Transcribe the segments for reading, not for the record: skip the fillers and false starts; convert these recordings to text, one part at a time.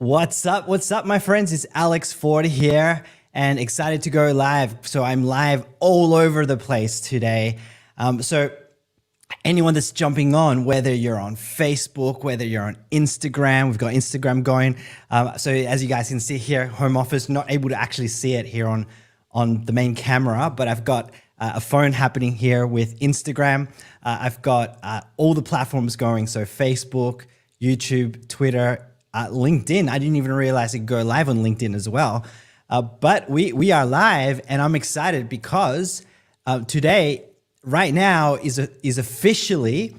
What's up? What's up, my friends? It's Alex Ford here and excited to go live. So I'm live all over the place today. So anyone that's jumping on, whether you're on Facebook, whether you're on Instagram, we've got Instagram going. So as you guys can see here, home office, not able to actually see it here on the main camera, but I've got a phone happening here with Instagram. I've got all the platforms going. So Facebook, YouTube, Twitter, LinkedIn. I didn't even realize it could go live on LinkedIn as well. But we are live, and I'm excited because today, right now, is officially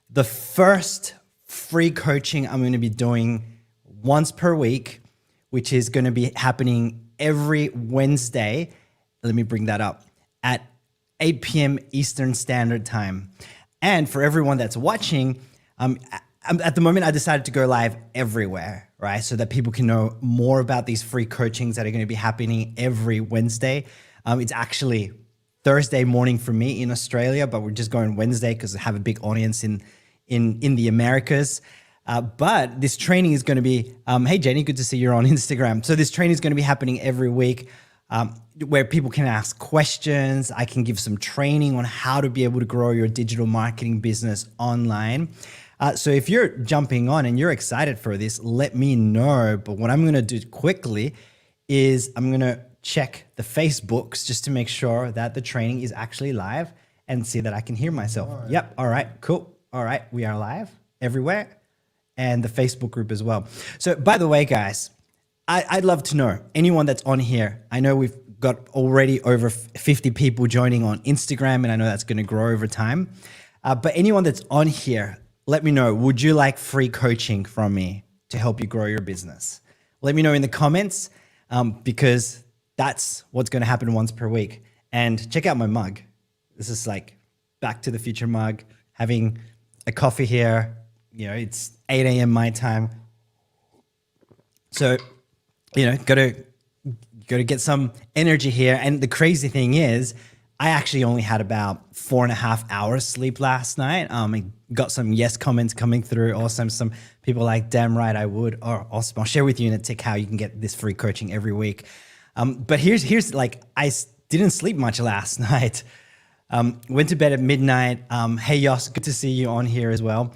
the first free coaching I'm going to be doing once per week, which is going to be happening every Wednesday. Let me bring that up at 8 p.m. Eastern Standard Time. And for everyone that's watching, at the moment, I decided to go live everywhere, right? So that people can know more about these free coachings that are going to be happening every Wednesday. It's actually Thursday morning for me in Australia, but we're just going Wednesday because I have a big audience in the Americas. But this training is going to be, hey Jenny, good to see you're on Instagram. So this training is going to be happening every week where people can ask questions. I can give some training on how to be able to grow your digital marketing business online. So if you're jumping on and you're excited for this, let me know. But what I'm going to do quickly is I'm going to check the Facebooks just to make sure that the training is actually live and see that I can hear myself. All right. Yep. All right, cool. All right. We are live everywhere and the Facebook group as well. So by the way, guys, I'd love to know anyone that's on here. I know we've got already over 50 people joining on Instagram, and I know that's going to grow over time. But anyone that's on here, let me know, would you like free coaching from me to help you grow your business? Let me know in the comments because that's what's going to happen once per week. And check out my mug. This is like Back to the Future mug, having a coffee here. You know, it's 8 a.m. my time. So, you know, got to get some energy here. And the crazy thing is, I actually only had about 4.5 hours sleep last night. I got some yes comments coming through. Awesome. Some people like, damn right I would. Oh, awesome. I'll share with you in a tick how you can get this free coaching every week. But here's like, I didn't sleep much last night. Went to bed at midnight. Hey, Yoss, good to see you on here as well.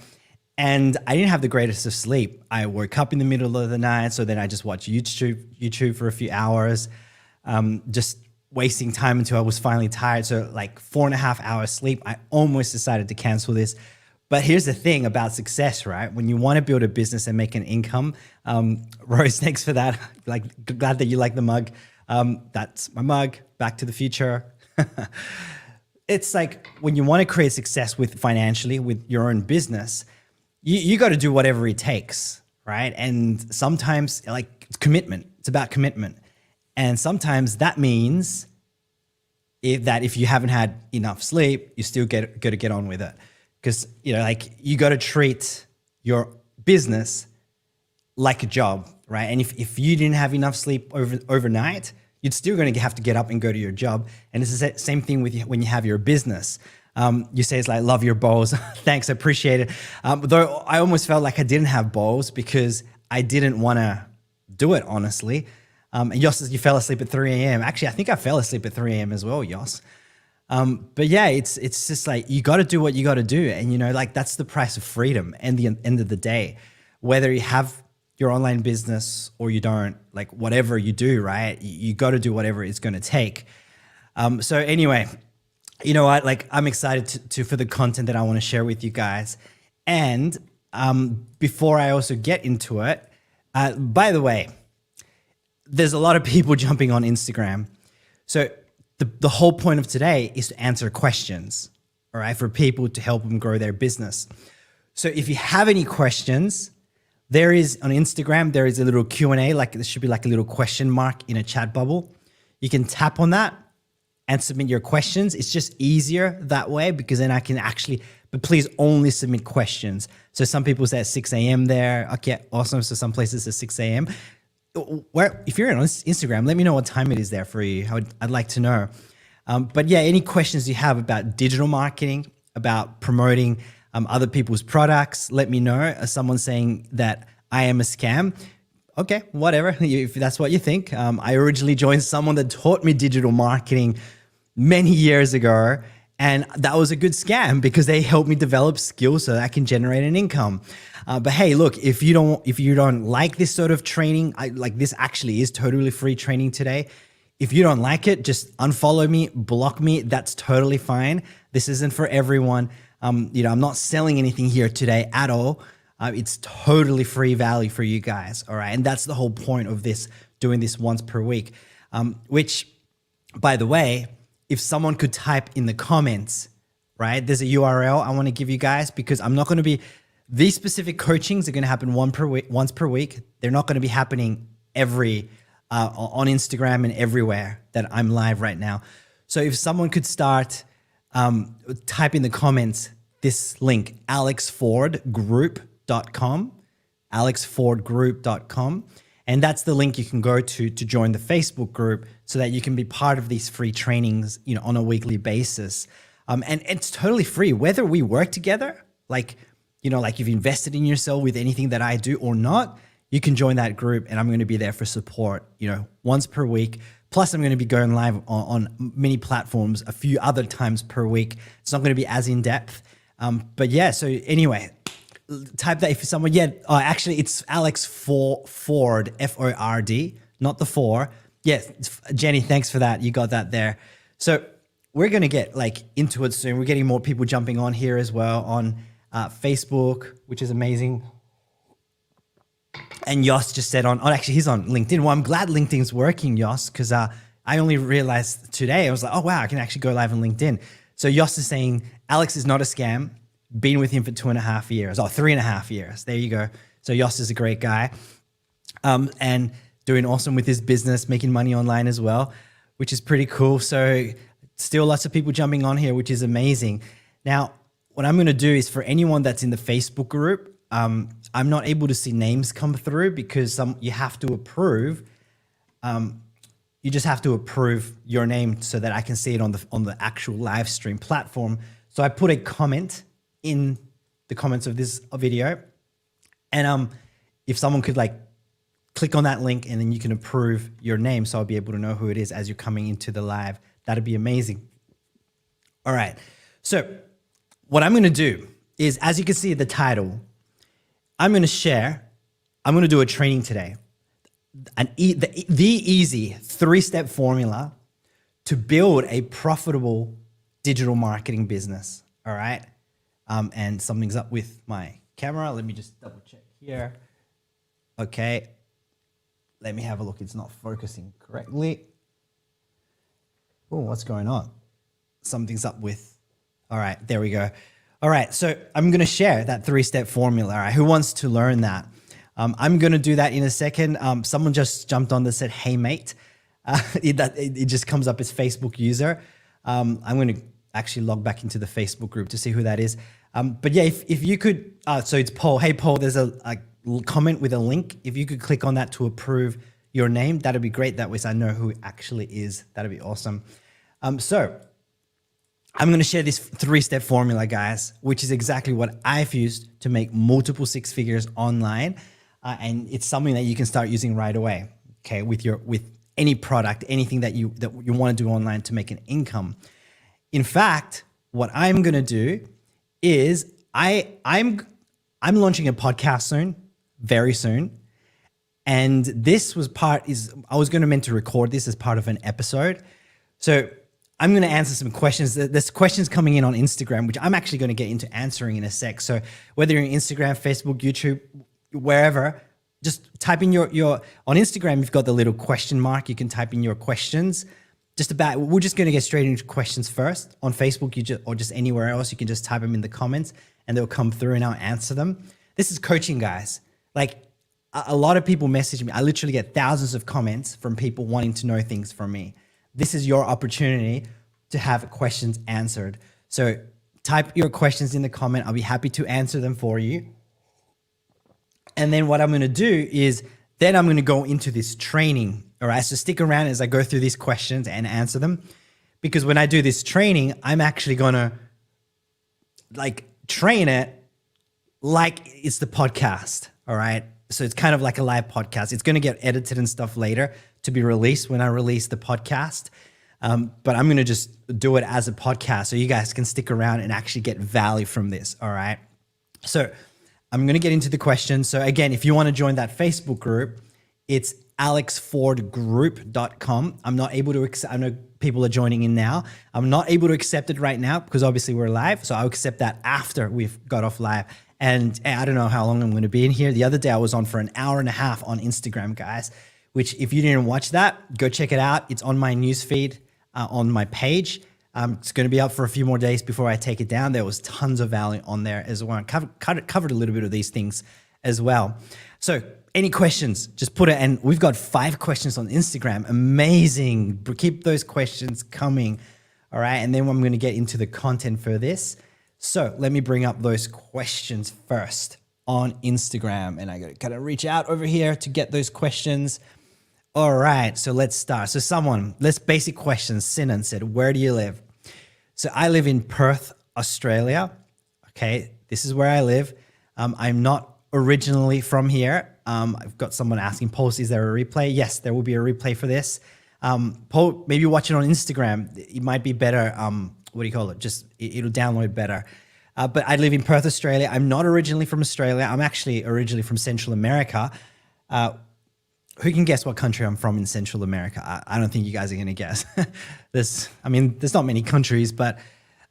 And I didn't have the greatest of sleep. I woke up in the middle of the night. So then I just watched YouTube for a few hours. Just wasting time until I was finally tired. So like 4.5 hours sleep, I almost decided to cancel this. But here's the thing about success, right? When you want to build a business and make an income, Rose, thanks for that. Like, glad that you like the mug. That's my mug, Back to the Future. It's like when you want to create success financially with your own business, you got to do whatever it takes, right? And sometimes like it's commitment. It's about commitment. And sometimes that means if you haven't had enough sleep, you still got to get on with it. Because, you know, like you got to treat your business like a job, right? And if you didn't have enough sleep overnight, you're still going to have to get up and go to your job. And it's the same thing with when you have your business. You say it's like, love your bowls. Thanks, I appreciate it. Though I almost felt like I didn't have bowls because I didn't want to do it, honestly. And Yoss says you fell asleep at 3 a.m. Actually, I think I fell asleep at 3 a.m. as well, Yoss. But yeah, it's just like you got to do what you got to do. And, you know, like that's the price of freedom and the end of the day. Whether you have your online business or you don't, like whatever you do, right? You got to do whatever it's going to take. So anyway, you know what? Like I'm excited for the content that I want to share with you guys. And before I also get into it, by the way, there's a lot of people jumping on Instagram. So the whole point of today is to answer questions, all right, for people to help them grow their business. So if you have any questions, there is on Instagram, there is a little Q&A, like there should be like a little question mark in a chat bubble. You can tap on that and submit your questions. It's just easier that way because then I can actually, but please only submit questions. So some people say at 6 a.m. there. Okay, awesome. So some places at 6 a.m. If you're on Instagram, let me know what time it is there for you. I'd like to know. But yeah, any questions you have about digital marketing, about promoting other people's products, let me know. Someone saying that I am a scam. okay, whatever, if that's what you think. I originally joined someone that taught me digital marketing many years ago. And that was a good scam because they helped me develop skills so that I can generate an income. But hey, look, if you don't like this sort of training, this actually is totally free training today. If you don't like it, just unfollow me, block me. That's totally fine. This isn't for everyone. I'm not selling anything here today at all. It's totally free value for you guys. All right. And that's the whole point of this, doing this once per week, which, by the way, if someone could type in the comments, right? There's a URL I want to give you guys because I'm not going to be, these specific coachings are going to happen once per week. They're not going to be happening on Instagram and everywhere that I'm live right now. So if someone could start, type in the comments, this link, alexfordgroup.com, alexfordgroup.com. And that's the link you can go to join the Facebook group so that you can be part of these free trainings, on a weekly basis. And it's totally free, whether we work together, like you've invested in yourself with anything that I do or not, you can join that group and I'm going to be there for support, once per week. Plus I'm going to be going live on many platforms a few other times per week. It's not going to be as in depth. But yeah, so anyway, type that if someone, actually it's Alex Ford, Ford, not the 4. Yes, Jenny, thanks for that. You got that there. So we're going to get into it soon. We're getting more people jumping on here as well on Facebook, which is amazing. And Yoss just said actually he's on LinkedIn. Well, I'm glad LinkedIn's working, Yoss, because I only realized today, I was like, oh wow, I can actually go live on LinkedIn. So Yoss is saying, Alex is not a scam. Been with him for 2.5 years, 3.5 years. There you go. So Yoss is a great guy, and doing awesome with his business, making money online as well, which is pretty cool. So still lots of people jumping on here, which is amazing. Now, what I'm going to do is for anyone that's in the Facebook group, I'm not able to see names come through because you have to approve. You just have to approve your name so that I can see it on the actual live stream platform. So I put a comment in the comments of this video, and if someone could click on that link and then you can approve your name, so I'll be able to know who it is as you're coming into the live. That'd be amazing. All right, so what I'm going to do is, as you can see the title, I'm going to do a training today, the easy 3-step formula to build a profitable digital marketing business. All right. And something's up with my camera. Let me just double check here. Okay. Let me have a look. It's not focusing correctly. Oh, what's going on? Something's up with, all right, there we go. All right. So I'm going to share that 3-step formula. All right. Who wants to learn that? I'm going to do that in a second. Someone just jumped on that said, hey mate, it just comes up as Facebook user. I'm going to actually log back into the Facebook group to see who that is. But yeah, if you could, so it's Paul. Hey Paul, there's a comment with a link. If you could click on that to approve your name, that'd be great. That way I know who it actually is. That'd be awesome. So I'm going to share this 3-step formula, guys, which is exactly what I've used to make multiple 6 figures online. And it's something that you can start using right away. Okay. With any product, anything that you want to do online to make an income. In fact, what I'm going to do is I'm launching a podcast soon, very soon. And this was I was going to meant to record this as part of an episode. So I'm going to answer some questions. There's questions coming in on Instagram, which I'm actually going to get into answering in a sec. So whether you're on Instagram, Facebook, YouTube, wherever, just type in your on Instagram, you've got the little question mark. You can type in your questions. We're just going to get straight into questions first. On Facebook, or just anywhere else, you can just type them in the comments and they'll come through and I'll answer them. This is coaching, guys. A lot of people message me. I literally get thousands of comments from people wanting to know things from me. This is your opportunity to have questions answered. So type your questions in the comment. I'll be happy to answer them for you. And then what I'm going to do is then I'm going to go into this training. All right. So stick around as I go through these questions and answer them, because when I do this training, I'm actually going to train it like it's the podcast. All right. So it's kind of like a live podcast. It's going to get edited and stuff later to be released when I release the podcast. But I'm going to just do it as a podcast so you guys can stick around and actually get value from this. All right. So I'm going to get into the questions. So again, if you want to join that Facebook group, it's alexfordgroup.com. I'm not able to accept, I know people are joining in now. I'm not able to accept it right now because obviously we're live. So I'll accept that after we've got off live. And I don't know how long I'm going to be in here. The other day I was on for an hour and a half on Instagram, guys, which if you didn't watch that, go check it out. It's on my newsfeed on my page. It's going to be up for a few more days before I take it down. There was tons of value on there as well. I covered a little bit of these things as well. So any questions, just put it. And we've got 5 questions on Instagram. Amazing. Keep those questions coming. All right. And then I'm going to get into the content for this. So let me bring up those questions first on Instagram. And I got to kind of reach out over here to get those questions. All right. So let's start. So let's basic questions. Sinan said, where do you live? So I live in Perth, Australia. Okay. This is where I live. I'm not originally from here. I've got someone asking, Paul, is there a replay? Yes, there will be a replay for this. Paul, maybe watch it on Instagram. It might be better. What do you call it? It'll download better. But I live in Perth, Australia. I'm not originally from Australia. I'm actually originally from Central America. Who can guess what country I'm from in Central America? I don't think you guys are going to guess. There's not many countries, but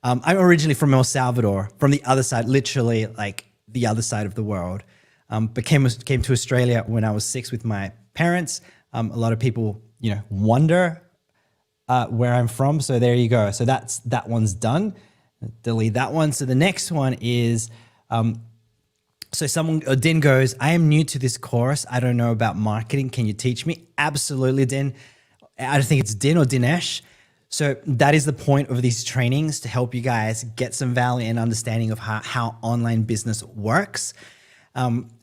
I'm originally from El Salvador, from the other side, literally like the other side of the world. But came to Australia when I was 6 with my parents. A lot of people, wonder where I'm from. So there you go. So that one's done. Delete that one. So the next one is, Din goes, I am new to this course. I don't know about marketing. Can you teach me? Absolutely, Din. I think it's Din or Dinesh. So that is the point of these trainings, to help you guys get some value and understanding of how online business works.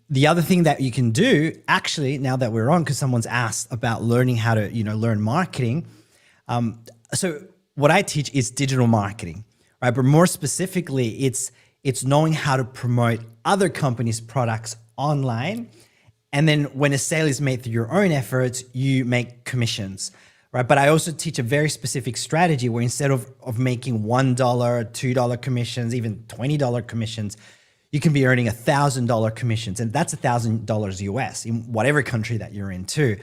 The other thing that you can do, actually, now that we're on, because someone's asked about learning how to, learn marketing. So what I teach is digital marketing, right? But more specifically, it's knowing how to promote other companies' products online. And then when a sale is made through your own efforts, you make commissions, right? But I also teach a very specific strategy where instead of making $1, $2 commissions, even $20 commissions, you can be earning $1,000 commissions. And that's $1,000 US in whatever country that you're in too,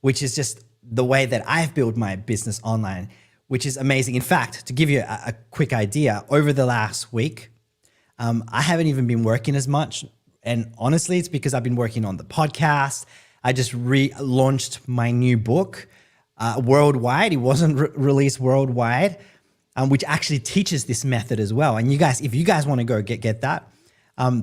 which is just the way that I've built my business online, which is amazing. In fact, to give you a quick idea, over the last week, I haven't even been working as much. And honestly, it's because I've been working on the podcast. I just relaunched my new book worldwide. It wasn't released worldwide, which actually teaches this method as well. And you guys, if you guys want to go get that,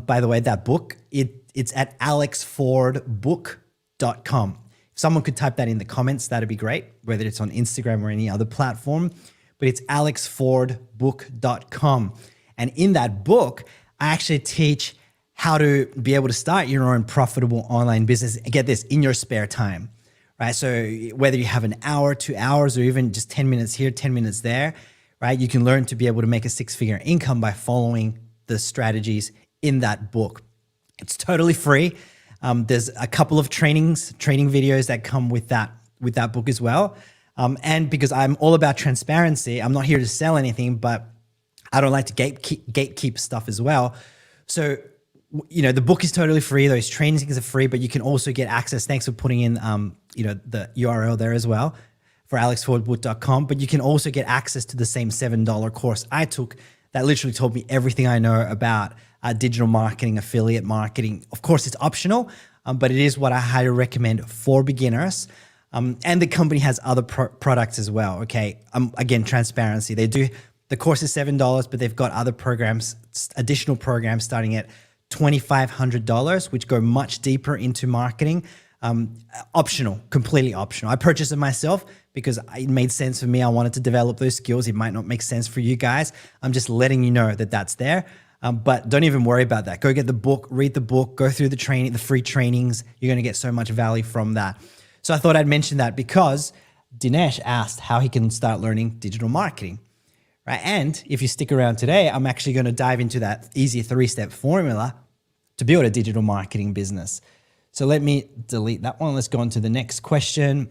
by the way, that book, it's at alexfordbook.com. If someone could type that in the comments, that'd be great, whether it's on Instagram or any other platform, but it's alexfordbook.com. And in that book, I actually teach how to be able to start your own profitable online business. Get this, in your spare time, right? So whether you have an hour, 2 hours, or even just 10 minutes here, 10 minutes there, right? You can learn to be able to make a 6-figure income by following the strategies in that book. It's totally free. There's a couple of training videos that come with that book as well. And because I'm all about transparency, I'm not here to sell anything, but I don't like to gatekeep stuff as well. So, the book is totally free. Those trainings are free, but you can also get access. Thanks for putting in, the URL there as well for alexfordbook.com. But you can also get access to the same $7 course I took that literally told me everything I know about digital marketing, affiliate marketing. Of course, it's optional, but it is what I highly recommend for beginners. And the company has other products as well. Okay. Again, transparency. The course is $7, but they've got other programs, additional programs starting at $2,500, which go much deeper into marketing. Optional, completely optional. I purchased it myself because it made sense for me. I wanted to develop those skills. It might not make sense for you guys. I'm just letting you know that that's there. But don't even worry about that. Go get the book, read the book, go through the free trainings. You're going to get so much value from that. So I thought I'd mention that because Dinesh asked how he can start learning digital marketing, right? And if you stick around today, I'm actually going to dive into that easy 3-step formula to build a digital marketing business. So let me delete that one. Let's go on to the next question.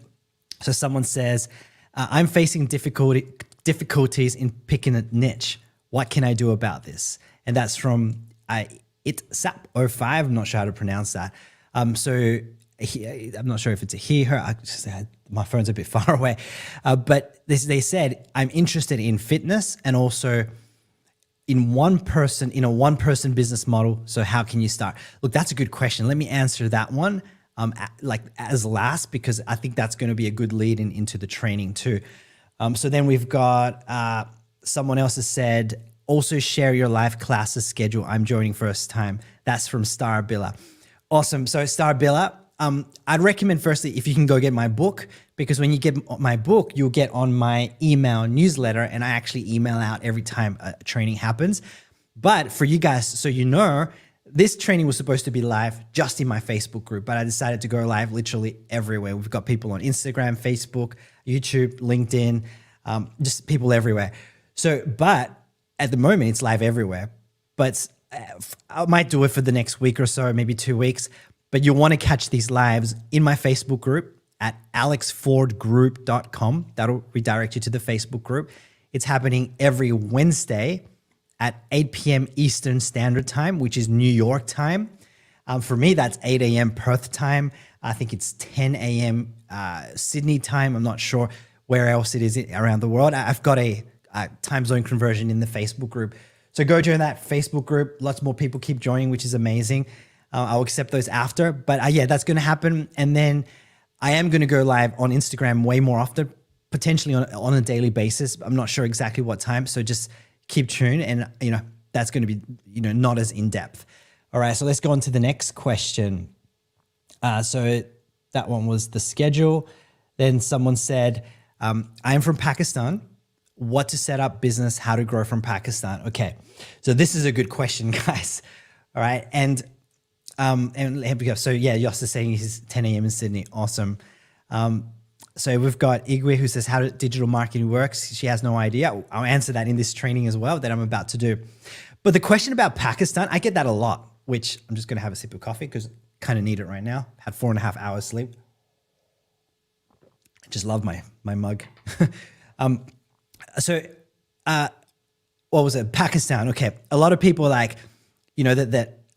So someone says, I'm facing difficulties in picking a niche. What can I do about this? And that's from ItSap05. I'm not sure how to pronounce that. I'm not sure if it's a he, her. My phone's a bit far away. But they said, I'm interested in fitness and also in a one-person business model. So how can you start? Look, that's a good question. Let me answer that one as last, because I think that's going to be a good lead into the training too. So then we've got someone else has said, also share your live classes schedule. I'm joining first time. That's from Starbilla. Awesome. So Starbilla, I'd recommend firstly, if you can go get my book, because when you get my book, you'll get on my email newsletter, and I actually email out every time a training happens. But for you guys, so you know, this training was supposed to be live just in my Facebook group, but I decided to go live literally everywhere. We've got people on Instagram, Facebook, YouTube, LinkedIn, just people everywhere. So, but at the moment it's live everywhere, but I might do it for the next week or so, maybe 2 weeks. But you'll want to catch these lives in my Facebook group at alexfordgroup.com. That'll redirect you to the Facebook group. It's happening every Wednesday at 8 p.m. Eastern Standard Time, which is New York time. For me, that's 8 a.m. Perth time. I think it's 10 a.m. Sydney time. I'm not sure where else it is around the world. I've got a time zone conversion in the Facebook group. So go join that Facebook group. Lots more people keep joining, which is amazing. I'll accept those after, but yeah, that's going to happen. And then I am going to go live on Instagram way more often, potentially on a daily basis. I'm not sure exactly what time. So just keep tuned, and that's going to be not as in depth. All right, so let's go on to the next question. So that one was the schedule. Then someone said, I am from Pakistan. What to set up business, how to grow from Pakistan. Okay, so this is a good question, guys. All right, and here we go. So yeah, Yoss is saying he's 10 a.m. in Sydney. Awesome. So we've got Igwe who says how digital marketing works. She has no idea. I'll answer that in this training as well that I'm about to do. But the question about Pakistan, I get that a lot, which I'm just going to have a sip of coffee because I kind of need it right now. Had 4.5 hours sleep. I just love my mug. What was it? Pakistan. Okay. A lot of people that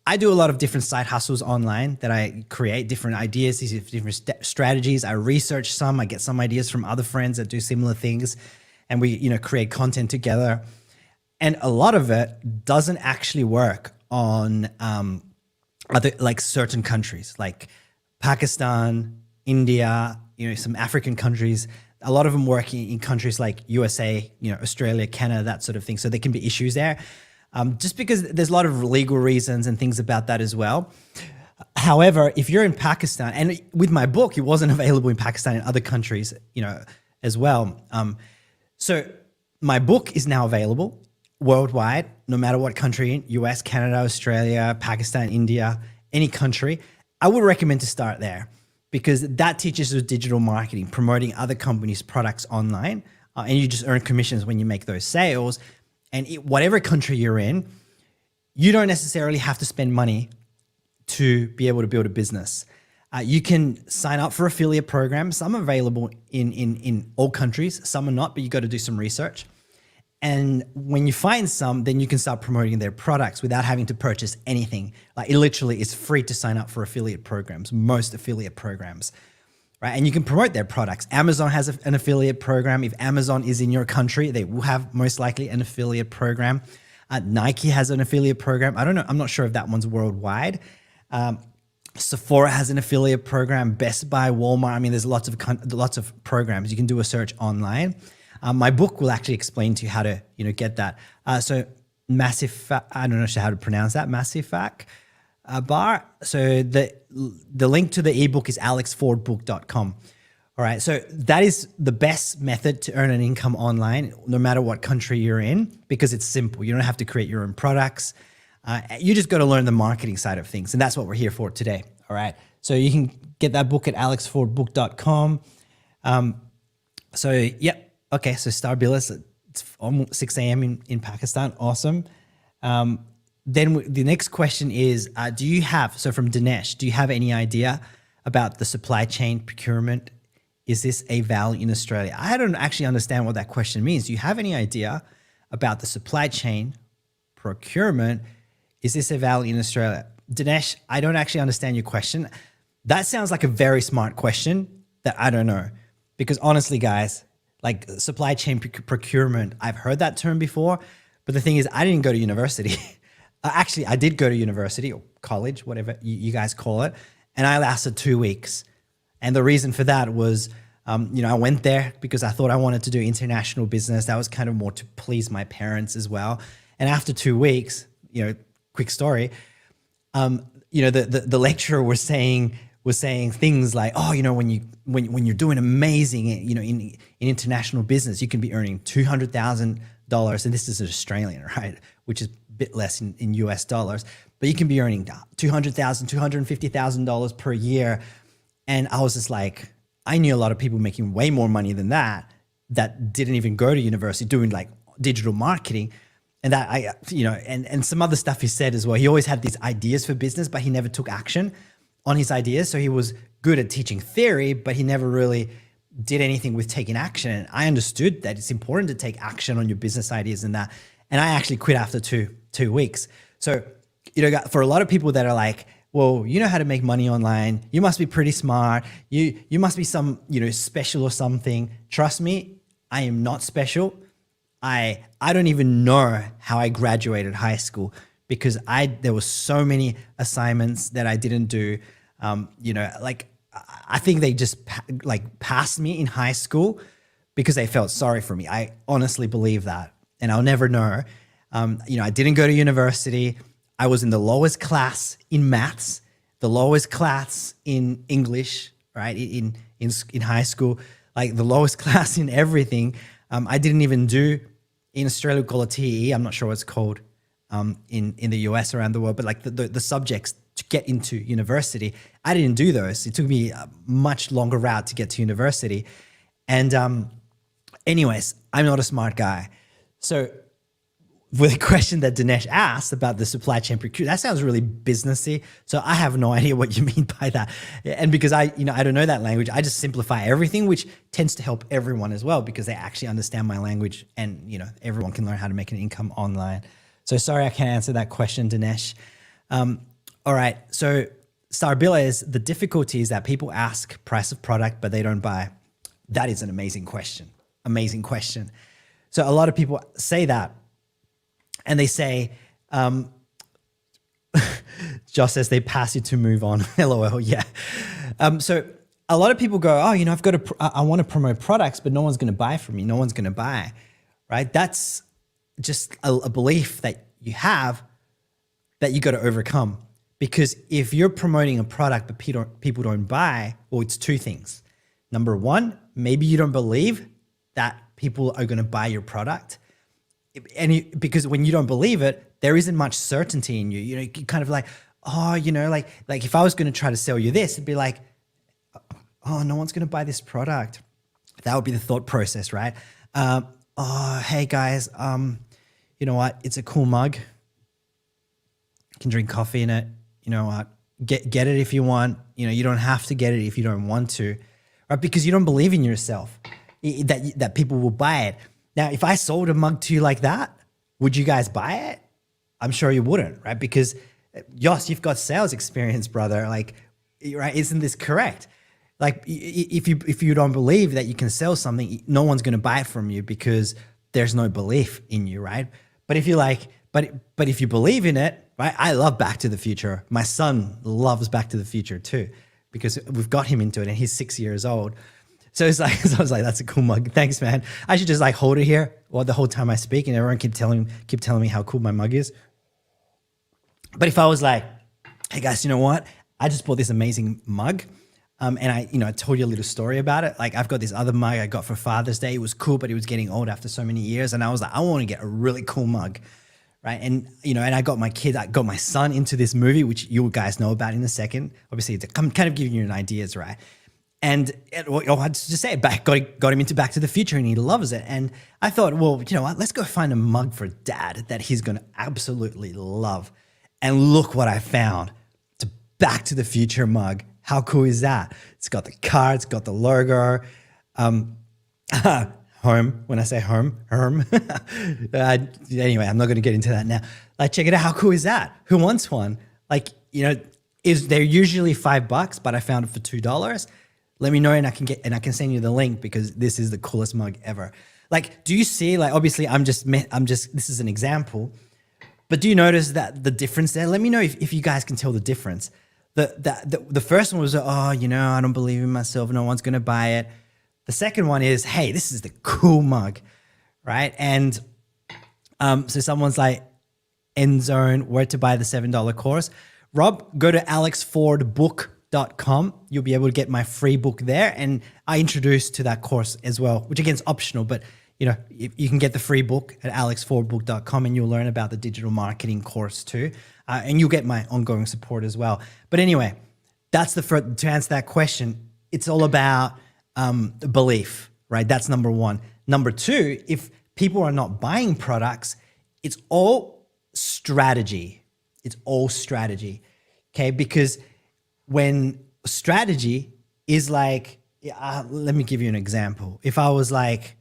I do a lot of different side hustles online that I create different ideas, these different strategies. I research some, I get some ideas from other friends that do similar things, and we, create content together. And a lot of it doesn't actually work on certain countries like Pakistan, India, some African countries. A lot of them work in countries like USA, Australia, Canada, that sort of thing. So there can be issues there. Just because there's a lot of legal reasons and things about that as well. However, if you're in Pakistan, and with my book, it wasn't available in Pakistan and other countries, as well. So my book is now available worldwide, no matter what country, US, Canada, Australia, Pakistan, India, any country. I would recommend to start there because that teaches you digital marketing, promoting other companies' products online, and you just earn commissions when you make those sales. And whatever country you're in, you don't necessarily have to spend money to be able to build a business. You can sign up for affiliate programs. Some are available in all countries, some are not, but you got to do some research. And when you find some, then you can start promoting their products without having to purchase anything. Like it literally is free to sign up for affiliate programs, most affiliate programs. Right? And you can promote their products. Amazon has an affiliate program. If Amazon is in your country, they will have most likely an affiliate program. Nike has an affiliate program. I don't know. I'm not sure if that one's worldwide. Sephora has an affiliate program. Best Buy, Walmart. I mean, there's lots of programs. You can do a search online. My book will actually explain to you how to get that. So Massive, I don't know how to pronounce that. Massifac. Bar. So the link to the ebook is alexfordbook.com. All right. So that is the best method to earn an income online, no matter what country you're in, because it's simple. You don't have to create your own products. You just got to learn the marketing side of things. And that's what we're here for today. All right. So you can get that book at alexfordbook.com. So, yep. Okay. So Starbilla, it's almost 6 a.m. in Pakistan. Awesome. the next question is, do you have, so from Dinesh, do you have any idea about the supply chain procurement? Is this a value in Australia? I don't actually understand what that question means. Do you have any idea about the supply chain procurement? Is this a value in Australia? Dinesh, I don't actually understand your question. That sounds like a very smart question that I don't know. Because honestly, guys, like supply chain procurement, I've heard that term before, but the thing is, I didn't go to university. Actually, I did go to university or college, whatever you guys call it, and I lasted 2 weeks. And the reason for that was, I went there because I thought I wanted to do international business. That was kind of more to please my parents as well. And after 2 weeks, quick story, the lecturer was saying things like, oh, when you're doing amazing, in international business, you can be earning $200,000, and this is an Australian, right? Which is a bit less in US dollars, but you can be earning $200,000, $250,000 per year. And I was just like, I knew a lot of people making way more money than that didn't even go to university doing like digital marketing. And that and some other stuff he said as well. He always had these ideas for business, but he never took action on his ideas. So he was good at teaching theory, but he never really did anything with taking action. And I understood that it's important to take action on your business ideas and that. And I actually quit after two weeks. So, for a lot of people that are like, well, you know how to make money online, you must be pretty smart, you must be some, special or something. Trust me, I am not special. I don't even know how I graduated high school because there were so many assignments that I didn't do. I think they just passed me in high school because they felt sorry for me. I honestly believe that, and I'll never know. I didn't go to university. I was in the lowest class in maths, the lowest class in English, right? In high school, like the lowest class in everything. I didn't even do, in Australia we call it TE. I'm not sure what it's called in the US around the world, but like the subjects to get into university, I didn't do those. It took me a much longer route to get to university. And anyways, I'm not a smart guy. So with the question that Dinesh asked about the supply chain procurement, that sounds really businessy. So I have no idea what you mean by that. And because I don't know that language, I just simplify everything, which tends to help everyone as well because they actually understand my language and, everyone can learn how to make an income online. So sorry, I can't answer that question, Dinesh. All right. So Starbilla is the difficulty is that people ask price of product, but they don't buy. That is an amazing question. Amazing question. So a lot of people say that. And they say, Josh says they pass you to move on. LOL, yeah. So a lot of people go, oh, I want to promote products, but no one's going to buy from me. No one's going to buy, right? That's just a belief that you have that you got to overcome. Because if you're promoting a product, but people don't buy, well, it's two things. Number one, maybe you don't believe that people are going to buy your product. Because when you don't believe it, there isn't much certainty in you. You kind of like, oh, like if I was going to try to sell you this, it'd be like, oh, no one's going to buy this product. That would be the thought process, right? Oh, hey guys, you know what? It's a cool mug. You can drink coffee in it. You know what? Get it if you want. You don't have to get it if you don't want to, right? Because you don't believe in yourself that people will buy it. Now, if I sold a mug to you like that, would you guys buy it? I'm sure you wouldn't, right? Because Jos, you've got sales experience, brother. Like, right? Isn't this correct? Like, if you don't believe that you can sell something, no one's going to buy it from you because there's no belief in you, right? But if you're like, but if you believe in it, right? I love Back to the Future. My son loves Back to the Future too, because we've got him into it, and he's 6 years old. So it's like, so I was like, that's a cool mug. Thanks, man. I should just like hold it here the whole time I speak, and everyone keep telling me how cool my mug is. But if I was like, hey guys, you know what? I just bought this amazing mug. And I told you a little story about it. Like, I've got this other mug I got for Father's Day. It was cool, but it was getting old after so many years. And I was like, I want to get a really cool mug. Right. And, and I got my son into this movie, which you guys know about in a second. Obviously, I'm kind of giving you an ideas, right? Well, I had to just say it, got him into Back to the Future, and he loves it. And I thought, well, you know what? Let's go find a mug for Dad that he's going to absolutely love. And look what I found. It's a Back to the Future mug. How cool is that? It's got the car, it's got the logo. Home, when I say home. Anyway, I'm not going to get into that now. Like, check it out. How cool is that? Who wants one? Like, you know, they're usually $5, but I found it for $2. Let me know, and I can send you the link, because this is the coolest mug ever. Like, do you see? Like, obviously, I'm just. This is an example, but do you notice that the difference there? Let me know if you guys can tell the difference. The first one was, oh, you know, I don't believe in myself. No one's gonna buy it. The second one is, hey, this is the cool mug, right? And so someone's like, End Zone, where to buy the $7 course. Rob, go to alexfordbook.com. You'll be able to get my free book there. And I introduced to that course as well, which again is optional, but you know, you can get the free book at alexfordbook.com, and you'll learn about the digital marketing course too. And you'll get my ongoing support as well. But anyway, that's to answer that question. It's all about belief, right? That's number one. Number two, if people are not buying products, it's all strategy. It's all strategy, okay? Because when strategy is like, let me give you an example. If I was like,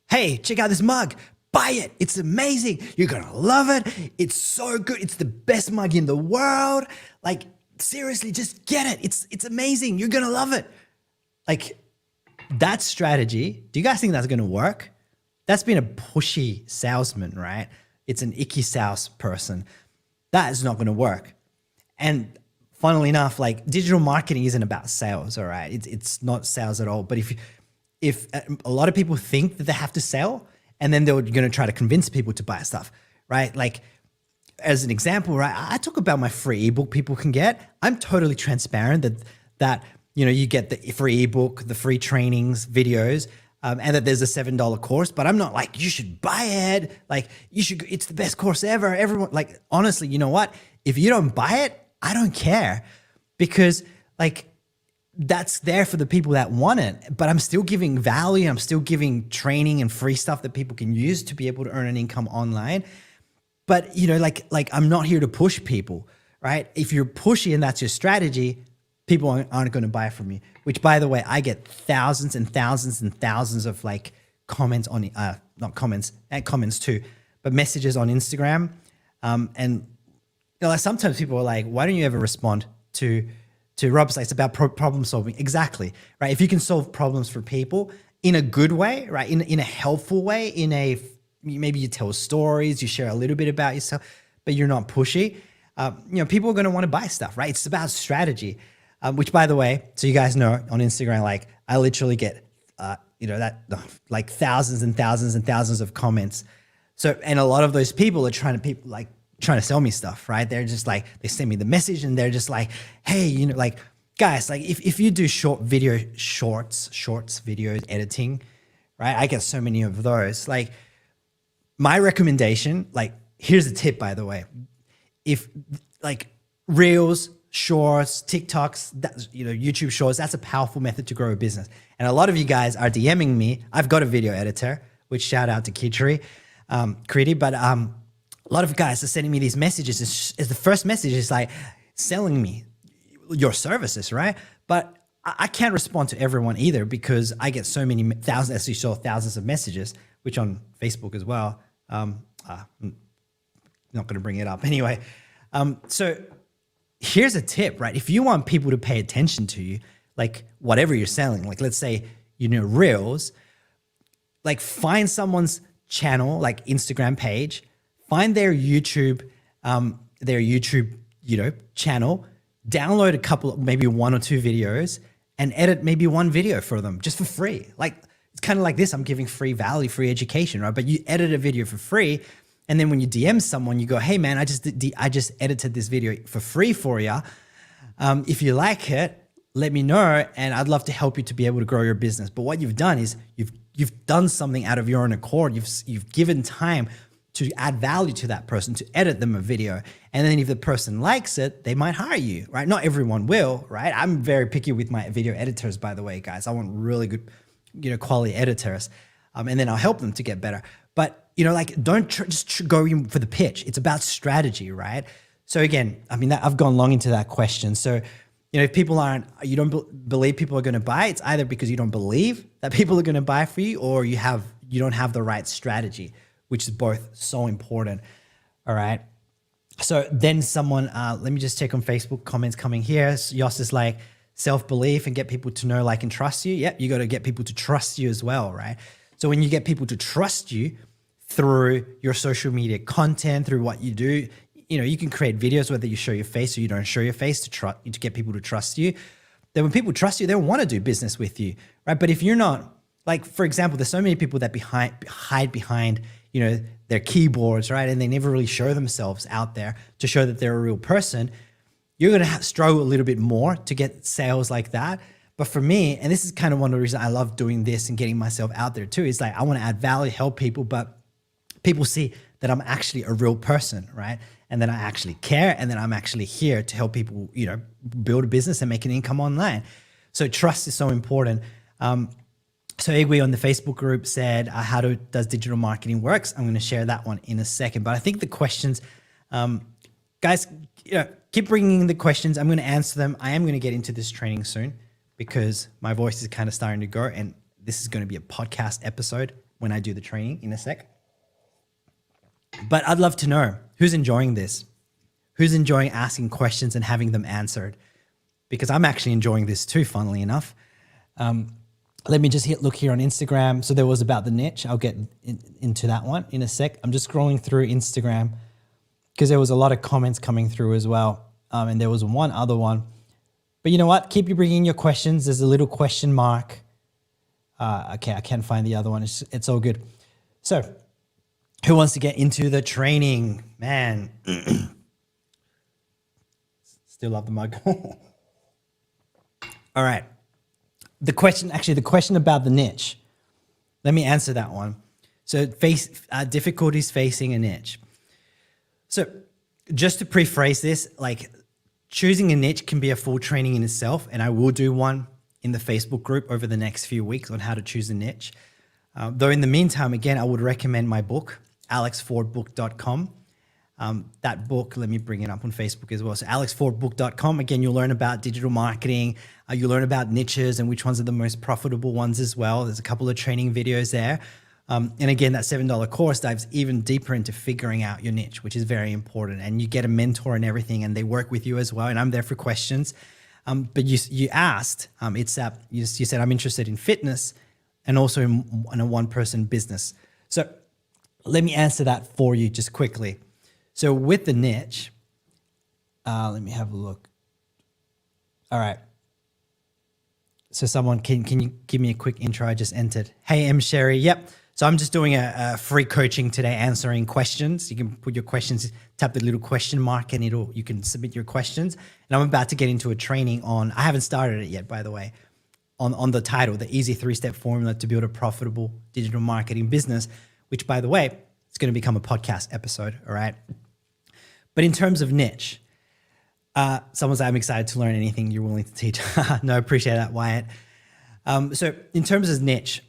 hey, check out this mug, buy it. It's amazing. You're gonna love it. It's so good. It's the best mug in the world. Like, seriously, just get it. It's amazing. You're gonna love it. Like, that strategy, do you guys think that's gonna work? That's been a pushy salesman, right? It's an icky sales person. That is not gonna work. And funnily enough, like, digital marketing isn't about sales, all right? It's not sales at all. But if a lot of people think that they have to sell, and then they're gonna try to convince people to buy stuff, right? Like, as an example, right, I talk about my free ebook people can get. I'm totally transparent that you know, you get the free ebook, the free trainings, videos, and that there's a $7 course. But I'm not like, you should buy it. Like, you should. It's the best course ever. Everyone, like, honestly, you know what? If you don't buy it, I don't care, because like, that's there for the people that want it. But I'm still giving value. I'm still giving training and free stuff that people can use to be able to earn an income online. But, you know, like I'm not here to push people, right? If you're pushy and that's your strategy, people aren't going to buy from you. Which, by the way, I get thousands and thousands and thousands of like comments on, not comments, and comments too, but messages on Instagram. And you know, like, sometimes people are like, why don't you ever respond to Rob's? Like, it's about problem solving. Exactly, right? If you can solve problems for people in a good way, right? In a helpful way, maybe you tell stories, you share a little bit about yourself, but you're not pushy. You know, people are going to want to buy stuff, right? It's about strategy, which, by the way, so you guys know, on Instagram, like, I literally get, you know, like thousands and thousands and thousands of comments. So, and a lot of those people are trying to sell me stuff, right? They're just like, they send me the message and they're just like, hey, you know, like, guys, like, if you do shorts videos, editing, right? I get so many of those. Like, my recommendation, like, here's a tip, by the way. If like Reels, Shorts, TikToks, you know, YouTube Shorts, that's a powerful method to grow a business. And a lot of you guys are DMing me. I've got a video editor, which, shout out to Kitri, Kriti, but a lot of guys are sending me these messages. As the first message is like selling me your services, right? But I can't respond to everyone either, because I get so many thousands, as you saw, thousands of messages, which on Facebook as well. I'm not going to bring it up anyway. So here's a tip, right? If you want people to pay attention to you, like, whatever you're selling, like, let's say, you know, Reels, like, find someone's channel, like Instagram page, find their YouTube, you know, channel, download a couple, maybe 1 or 2 videos, and edit maybe 1 video for them just for free. Like, it's kind of like this. I'm giving free value, free education, right? But you edit a video for free, and then when you DM someone, you go, hey man, I just edited this video for free for you. If you like it, let me know, and I'd love to help you to be able to grow your business. But what you've done is you've done something out of your own accord. You've given time to add value to that person, to edit them a video. And then if the person likes it, they might hire you, right? Not everyone will, right? I'm very picky with my video editors, by the way, guys. I want really good, quality editors. And then I'll help them to get better. But, like, don't just go in for the pitch. It's about strategy, right? So again, I mean, I've gone long into that question. So, if you don't believe people are going to buy, it's either because you don't believe that people are going to buy for you, or you don't have the right strategy, which is both so important. All right. So then someone, let me just check on Facebook comments coming here. Yoss is like, self-belief and get people to know, like, and trust you. Yep. You got to get people to trust you as well, right? So when you get people to trust you through your social media content, through what you do, you can create videos, whether you show your face or you don't show your face, to get people to trust you. Then when people trust you, they'll want to do business with you, right? But if you're not, like, for example, there's so many people that hide behind, their keyboards, right? And they never really show themselves out there to show that they're a real person. You're going to struggle a little bit more to get sales like that. But for me, and this is kind of one of the reasons I love doing this and getting myself out there too, is like, I want to add value, help people, but people see that I'm actually a real person, right? And then I actually care, and then I'm actually here to help people, build a business and make an income online. So trust is so important. So Igwe on the Facebook group said, how does digital marketing works? I'm going to share that one in a second. But I think the questions, guys, keep bringing in the questions. I'm going to answer them. I am going to get into this training soon because my voice is kind of starting to go, and this is going to be a podcast episode when I do the training in a sec. But I'd love to know who's enjoying this, who's enjoying asking questions and having them answered, because I'm actually enjoying this too, funnily enough. Let me just look here on Instagram. So there was about the niche. I'll get into that one in a sec. I'm just scrolling through Instagram because there was a lot of comments coming through as well. And there was one other one. But you know what? Keep you bringing your questions. There's a little question mark. Okay, I can't find the other one. It's all good. So who wants to get into the training? Man. Still love the mug. All right. The question about the niche. Let me answer that one. So difficulties facing a niche. So just to rephrase this, like, choosing a niche can be a full training in itself. And I will do one in the Facebook group over the next few weeks on how to choose a niche. Though in the meantime, again, I would recommend my book, alexfordbook.com. That book, let me bring it up on Facebook as well. So alexfordbook.com. Again, you'll learn about digital marketing. You'll learn about niches and which ones are the most profitable ones as well. There's a couple of training videos there. And again, that $7 course dives even deeper into figuring out your niche, which is very important. And you get a mentor and everything, and they work with you as well. And I'm there for questions. But you asked, you said, I'm interested in fitness and also in a one-person business. So let me answer that for you just quickly. So with the niche, let me have a look. All right. So someone, can you give me a quick intro? I just entered. Hey, M. Sherry. Yep. So I'm just doing a free coaching today, answering questions. You can put your questions, tap the little question mark, and you can submit your questions. And I'm about to get into a training on, I haven't started it yet, by the way, on the title, the easy 3-step formula to build a profitable digital marketing business, which, by the way, it's going to become a podcast episode. All right. But in terms of niche, someone said, I'm excited to learn anything you're willing to teach. No, appreciate that, Wyatt. So in terms of niche,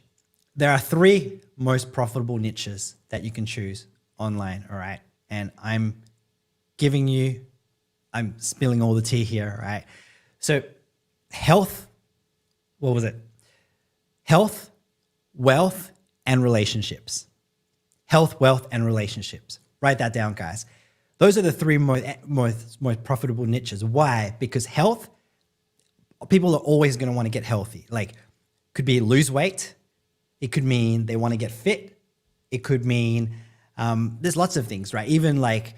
there are 3 most profitable niches that you can choose online, all right? And I'm spilling all the tea here, all right? So health, what was it? Health, wealth, and relationships. Health, wealth, and relationships. Write that down, guys. Those are the 3 most profitable niches. Why? Because health, people are always going to want to get healthy. Like, could be lose weight. It could mean they want to get fit. It could mean there's lots of things, right? Even like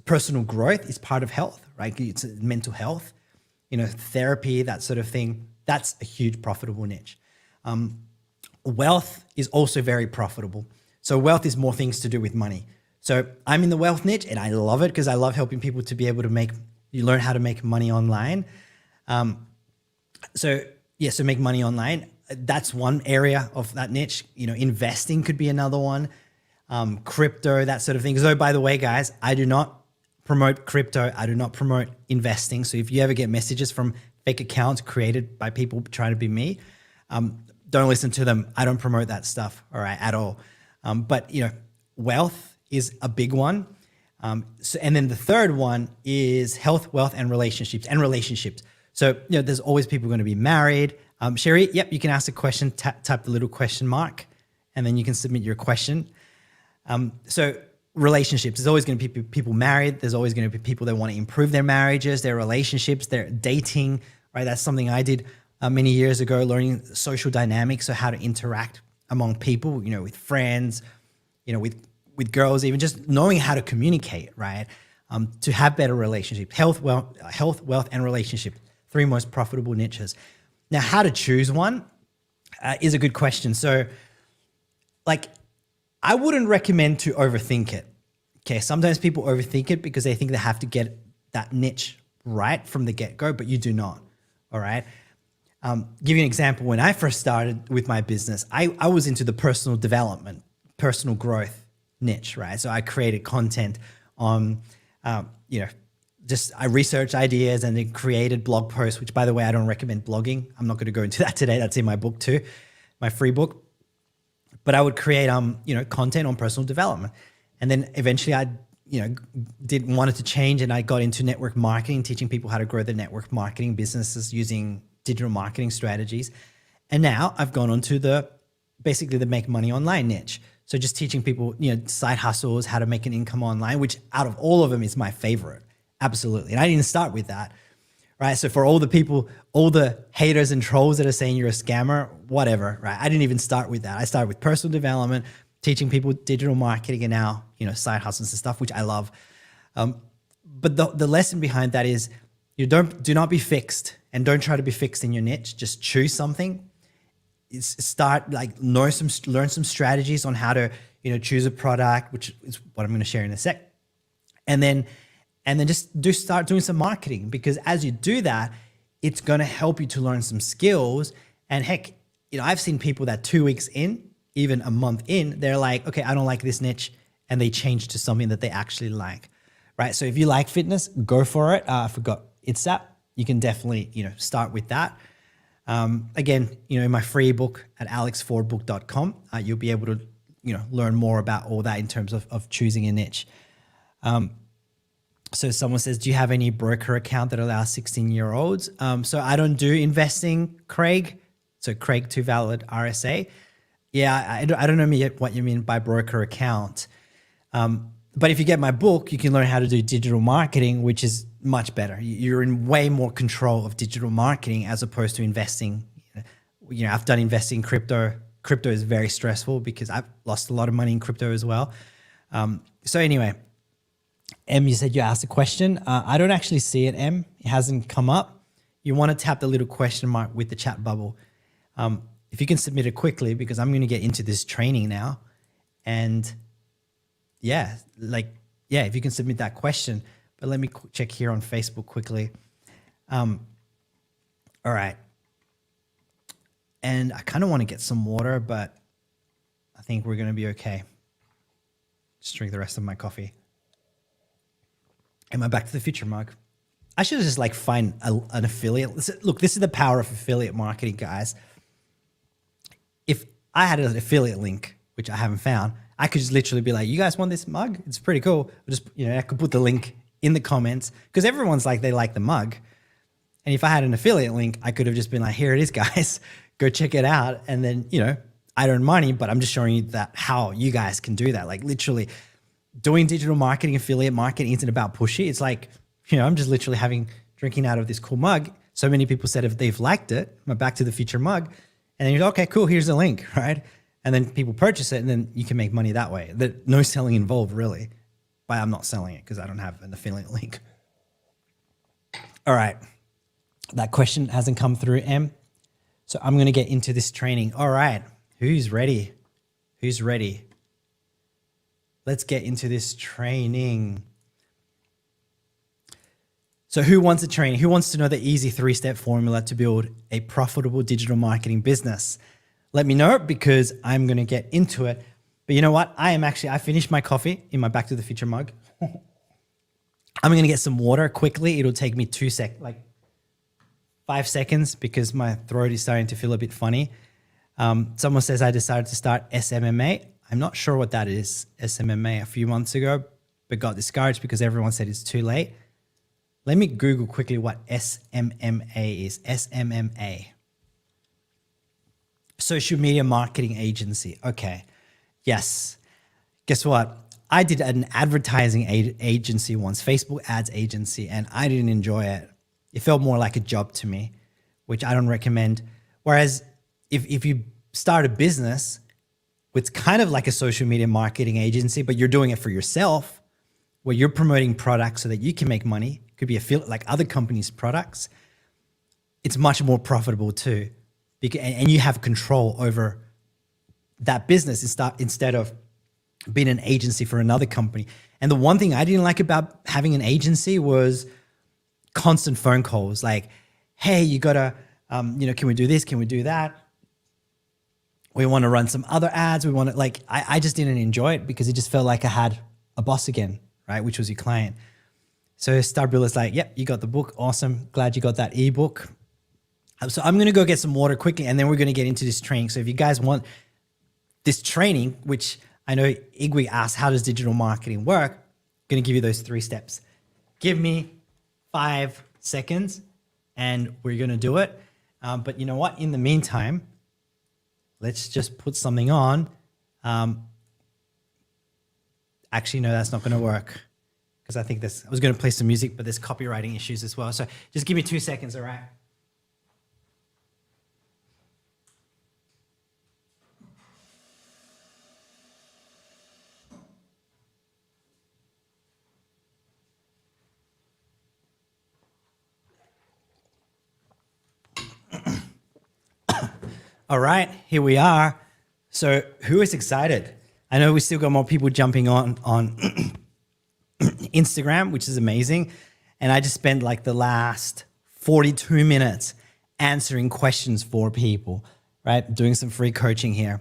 personal growth is part of health, right? It's mental health, therapy, that sort of thing. That's a huge profitable niche. Wealth is also very profitable. So wealth is more things to do with money. So I'm in the wealth niche, and I love it because I love helping people to be able to learn how to make money online. So make money online. That's one area of that niche. Investing could be another one. crypto, that sort of thing. So by the way, guys, I do not promote crypto. I do not promote investing. So if you ever get messages from fake accounts created by people trying to be me, don't listen to them. I don't promote that stuff, all right, at all. But wealth is a big one. And then the third one is health, wealth, and relationships. So, there's always people going to be married. Sherry, yep, you can ask a question, type the little question mark, and then you can submit your question. So relationships, there's always going to be people married. There's always going to be people that want to improve their marriages, their relationships, their dating, right? That's something I did many years ago, learning social dynamics, so how to interact among people, with friends, with girls, even just knowing how to communicate, right? To have better relationships, health, wealth, and relationship, 3 most profitable niches. Now, how to choose one is a good question. So I wouldn't recommend to overthink it. Okay, sometimes people overthink it because they think they have to get that niche right from the get-go, but you do not, all right? Give you an example. When I first started with my business, I was into the personal development, personal growth niche, right? So I created content on, I researched ideas and then created blog posts, which by the way, I don't recommend blogging. I'm not going to go into that today. That's in my book too, my free book. But I would create, content on personal development. And then eventually I, wanted to change, and I got into network marketing, teaching people how to grow their network marketing businesses using digital marketing strategies. And now I've gone on to basically the make money online niche. So just teaching people, side hustles, how to make an income online, which out of all of them is my favorite. Absolutely. And I didn't start with that, right? So for all the people, all the haters and trolls that are saying you're a scammer, whatever, right? I didn't even start with that. I started with personal development, teaching people digital marketing, and now, side hustles and stuff, which I love. But the lesson behind that is do not be fixed, and don't try to be fixed in your niche. Just choose something. Learn some strategies on how to, choose a product, which is what I'm going to share in a sec. And then just start doing some marketing, because as you do that, it's going to help you to learn some skills. And heck, I've seen people that 2 weeks in, even a month in, they're like, okay, I don't like this niche. And they change to something that they actually like, right? So if you like fitness, go for it. I forgot ITSAP. You can definitely, start with that. Again, in my free book at alexfordbook.com, you'll be able to, learn more about all that in terms of choosing a niche. So someone says, do you have any broker account that allows 16-year-olds? So I don't do investing, Craig. So Craig, too valid RSA. Yeah, I don't know yet what you mean by broker account. But if you get my book, you can learn how to do digital marketing, which is much better. You're in way more control of digital marketing as opposed to investing. I've done investing in crypto. Crypto is very stressful because I've lost a lot of money in crypto as well. So anyway, Em, you said you asked a question. I don't actually see it, Em. It hasn't come up. You want to tap the little question mark with the chat bubble. If you can submit it quickly, because I'm going to get into this training now. And if you can submit that question. But let me check here on Facebook quickly. All right. And I kind of want to get some water, but I think we're going to be okay. Just drink the rest of my coffee. And my Back to the Future mug. I should just find an affiliate. Look, this is the power of affiliate marketing, guys. If I had an affiliate link, which I haven't found, I could just literally be like, you guys want this mug? It's pretty cool. I could put the link in the comments, because everyone's like, they like the mug. And if I had an affiliate link, I could have just been like, here it is, guys, go check it out. And then, I don't earn money, but I'm just showing you that how you guys can do that. Like literally doing digital marketing, affiliate marketing isn't about pushy. It's like, I'm just literally drinking out of this cool mug. So many people said if they've liked it, my Back to the Future mug, and then you're like, okay, cool, here's the link, right? And then people purchase it, and then you can make money that way. No selling involved, really. But I'm not selling it because I don't have an affiliate link. All right. That question hasn't come through, Em. So I'm going to get into this training. All right. Who's ready? Who's ready? Let's get into this training. So who wants a training? Who wants to know the easy 3-step formula to build a profitable digital marketing business? Let me know, because I'm going to get into it. But you know what? I finished my coffee in my Back to the Future mug. I'm going to get some water quickly. It'll take me 5 seconds because my throat is starting to feel a bit funny. Someone says I decided to start SMMA. I'm not sure what that is, SMMA, a few months ago, but got discouraged because everyone said it's too late. Let me Google quickly what SMMA is. SMMA. Social Media Marketing Agency. Okay. Yes. Guess what? I did an advertising agency once, Facebook ads agency, and I didn't enjoy it. It felt more like a job to me, which I don't recommend. Whereas if you start a business, it's kind of like a social media marketing agency, but you're doing it for yourself, where you're promoting products so that you can make money. It could be like other companies' products. It's much more profitable too, and you have control over that business instead of being an agency for another company. And the one thing I didn't like about having an agency was constant phone calls like, hey, you gotta, can we do this? Can we do that? We want to run some other ads. We want to I just didn't enjoy it because it just felt like I had a boss again, right? Which was your client. So Starbuilder's like, yep, you got the book. Awesome. Glad you got that ebook. So I'm going to go get some water quickly and then we're going to get into this training. So if you guys want this training, which I know Igwe asked, how does digital marketing work? I'm going to give you those 3 steps. Give me 5 seconds and we're going to do it. But you know what? In the meantime, let's just put something on. Actually, no, that's not going to work because I think I was going to play some music, but there's copywriting issues as well. So just give me 2 seconds, all right? All right, here we are. So who is excited? I know we still got more people jumping on Instagram, which is amazing. And I just spent like the last 42 minutes answering questions for people, right? Doing some free coaching here.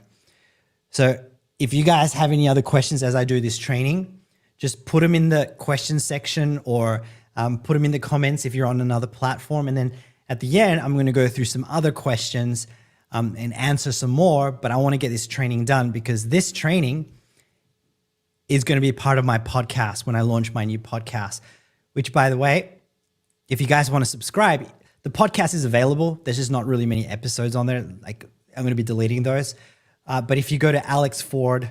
So if you guys have any other questions as I do this training, just put them in the questions section or put them in the comments if you're on another platform. And then at the end, I'm going to go through some other questions and answer some more, but I want to get this training done because this training is going to be part of my podcast when I launch my new podcast, which by the way, if you guys want to subscribe, the podcast is available. There's just not really many episodes on there. Like I'm going to be deleting those. But if you go to Alex Ford,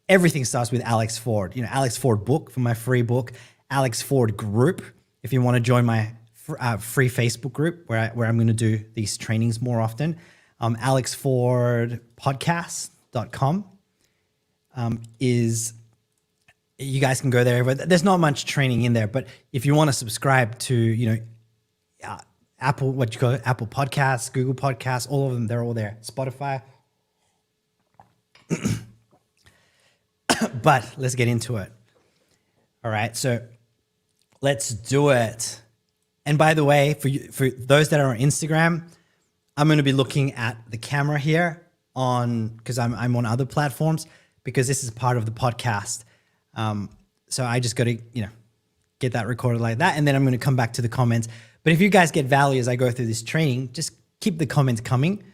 everything starts with Alex Ford, Alex Ford book for my free book, Alex Ford group. If you want to join my free Facebook group where I'm going to do these trainings more often, alexfordpodcast.com is, you guys can go there, but there's not much training in there. But if you want to subscribe to, Apple Podcasts, Google Podcasts, all of them, they're all there. Spotify. But let's get into it. All right, so let's do it. And by the way, for those that are on Instagram, I'm going to be looking at the camera here because I'm on other platforms because this is part of the podcast. So I just got to, get that recorded like that. And then I'm going to come back to the comments. But if you guys get value as I go through this training, just keep the comments coming.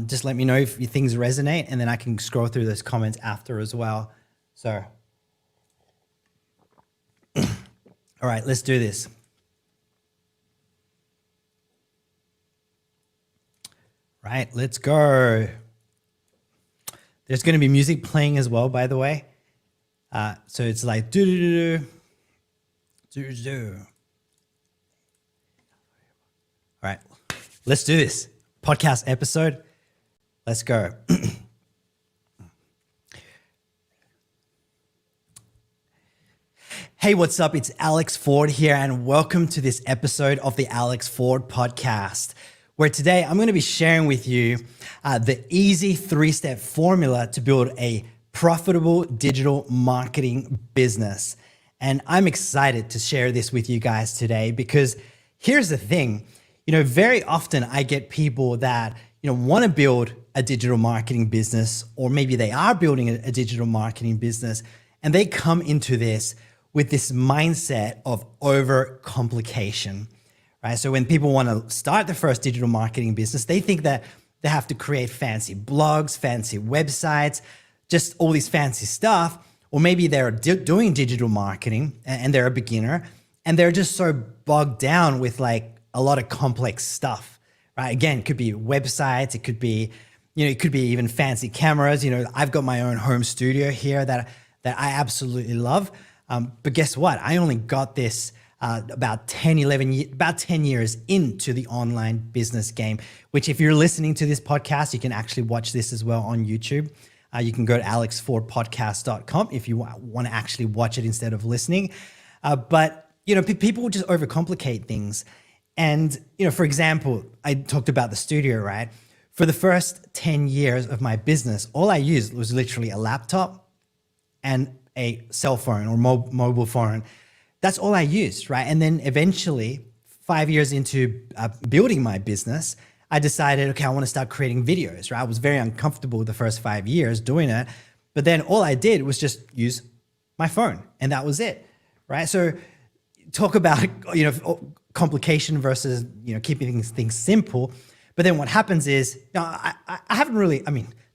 Just let me know if things resonate and then I can scroll through those comments after as well. So, all right, let's do this. Right, let's go. There's going to be music playing as well, by the way. So it's like do. All right, let's do this podcast episode. Let's go. Hey, what's up? It's Alex Ford here, and welcome to this episode of the Alex Ford Podcast, where today I'm going to be sharing with you the easy 3-step formula to build a profitable digital marketing business. And I'm excited to share this with you guys today because here's the thing, very often I get people that, want to build a digital marketing business, or maybe they are building a digital marketing business, and they come into this with this mindset of overcomplication, right? So when people want to start their first digital marketing business, they think that they have to create fancy blogs, fancy websites, just all this fancy stuff. Or maybe they're doing digital marketing and they're a beginner and they're just so bogged down with like a lot of complex stuff, right? Again, it could be websites, it could be, it could be even fancy cameras. I've got my own home studio here that I absolutely love. But guess what? I only got this about 10 years into the online business game, which if you're listening to this podcast, you can actually watch this as well on YouTube. You can go to alexfordpodcast.com if you want to actually watch it instead of listening. But people just overcomplicate things. And, for example, I talked about the studio, right? For the first 10 years of my business, all I used was literally a laptop and a cell phone or mobile phone. That's all I used, right? And then eventually, 5 years into building my business, I decided, okay, I want to start creating videos, right? I was very uncomfortable the first 5 years doing it, but then all I did was just use my phone and that was it, right? So talk about, complication versus, keeping things simple. But then what happens is, I haven't really,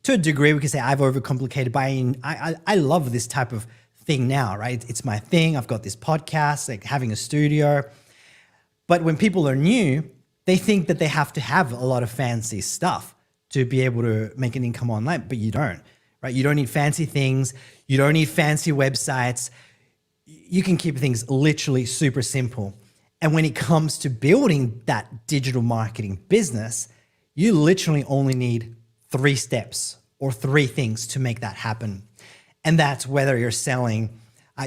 to a degree, we can say I've overcomplicated I love this type of thing now, right? It's my thing. I've got this podcast, like having a studio. But when people are new, they think that they have to have a lot of fancy stuff to be able to make an income online, but you don't, right? You don't need fancy things. You don't need fancy websites. You can keep things literally super simple. And when it comes to building that digital marketing business, you literally only need 3 steps or 3 things to make that happen. And that's whether you're selling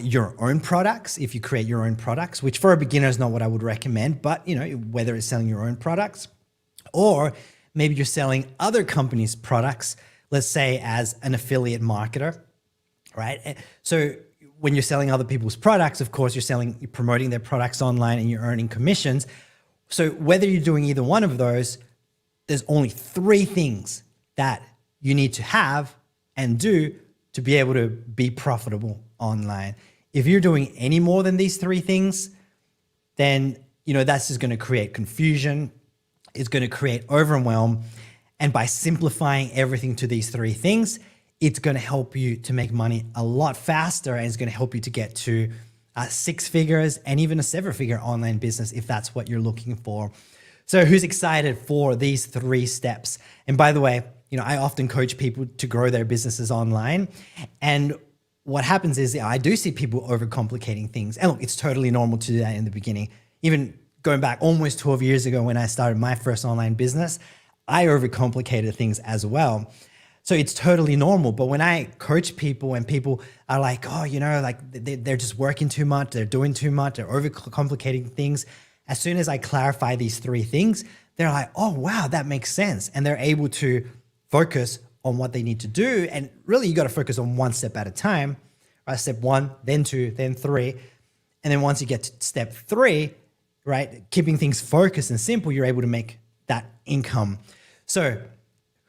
your own products, if you create your own products, which for a beginner is not what I would recommend, but whether it's selling your own products or maybe you're selling other companies' products, let's say as an affiliate marketer, right? So when you're selling other people's products, of course, you're promoting their products online and you're earning commissions. So whether you're doing either one of those, there's only 3 things that you need to have and do to be able to be profitable online. If you're doing any more than these 3 things, then, that's just going to create confusion. It's going to create overwhelm. And by simplifying everything to these 3 things, it's going to help you to make money a lot faster. And it's going to help you to get to 6 figures and even a 7-figure online business if that's what you're looking for. So who's excited for these 3 steps? And by the way, I often coach people to grow their businesses online. And what happens is I do see people overcomplicating things. And look, it's totally normal to do that in the beginning. Even going back almost 12 years ago when I started my first online business, I overcomplicated things as well. So it's totally normal. But when I coach people and people are like, oh, they're just working too much, they're doing too much, they're overcomplicating things. As soon as I clarify these 3 things, they're like, oh, wow, that makes sense. And they're able to focus on what they need to do. And really, you got to focus on 1 step at a time, right? Step 1, then 2, then 3. And then once you get to step 3, right, keeping things focused and simple, you're able to make that income. So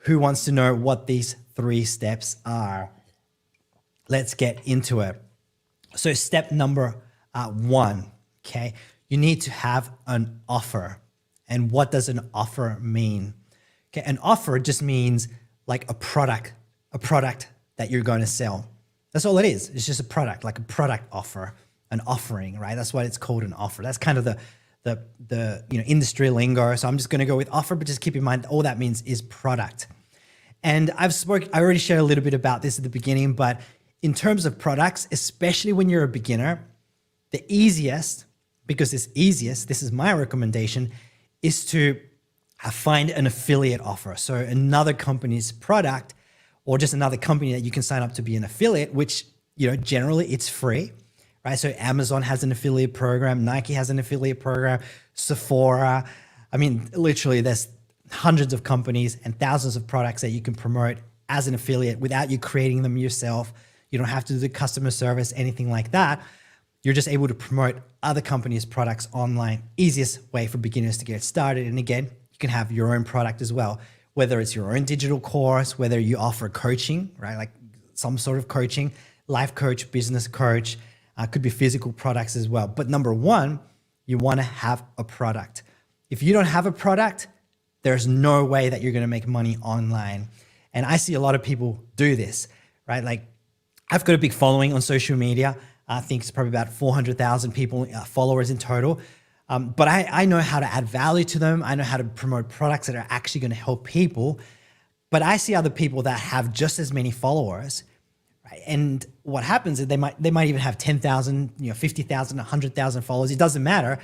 who wants to know what these 3 steps are? Let's get into it. So step number 1, okay? You need to have an offer. And what does an offer mean? Okay, an offer just means like a product that you're going to sell. That's all it is. It's just a product, like a product offer, an offering, right? That's what it's called, an offer. That's kind of the industry lingo. So I'm just going to go with offer, but just keep in mind all that means is product. And I already shared a little bit about this at the beginning, but in terms of products, especially when you're a beginner, the easiest, this is my recommendation, is to find an affiliate offer. So another company's product or just another company that you can sign up to be an affiliate, which, generally it's free, right? So Amazon has an affiliate program, Nike has an affiliate program, Sephora. Literally there's hundreds of companies and thousands of products that you can promote as an affiliate without you creating them yourself. You don't have to do the customer service, anything like that. You're just able to promote other companies' products online. Easiest way for beginners to get started. And again, you can have your own product as well, whether it's your own digital course, whether you offer coaching, right? Like some sort of coaching, life coach, business coach, could be physical products as well. But number one, you want to have a product. If you don't have a product, there's no way that you're going to make money online. And I see a lot of people do this, right? Like I've got a big following on social media. I think it's probably about 400,000 people, followers in total. But I know how to add value to them. I know how to promote products that are actually going to help people. But I see other people that have just as many followers, right? And what happens is they might even have 10,000, 50,000, 100,000 followers. It doesn't matter.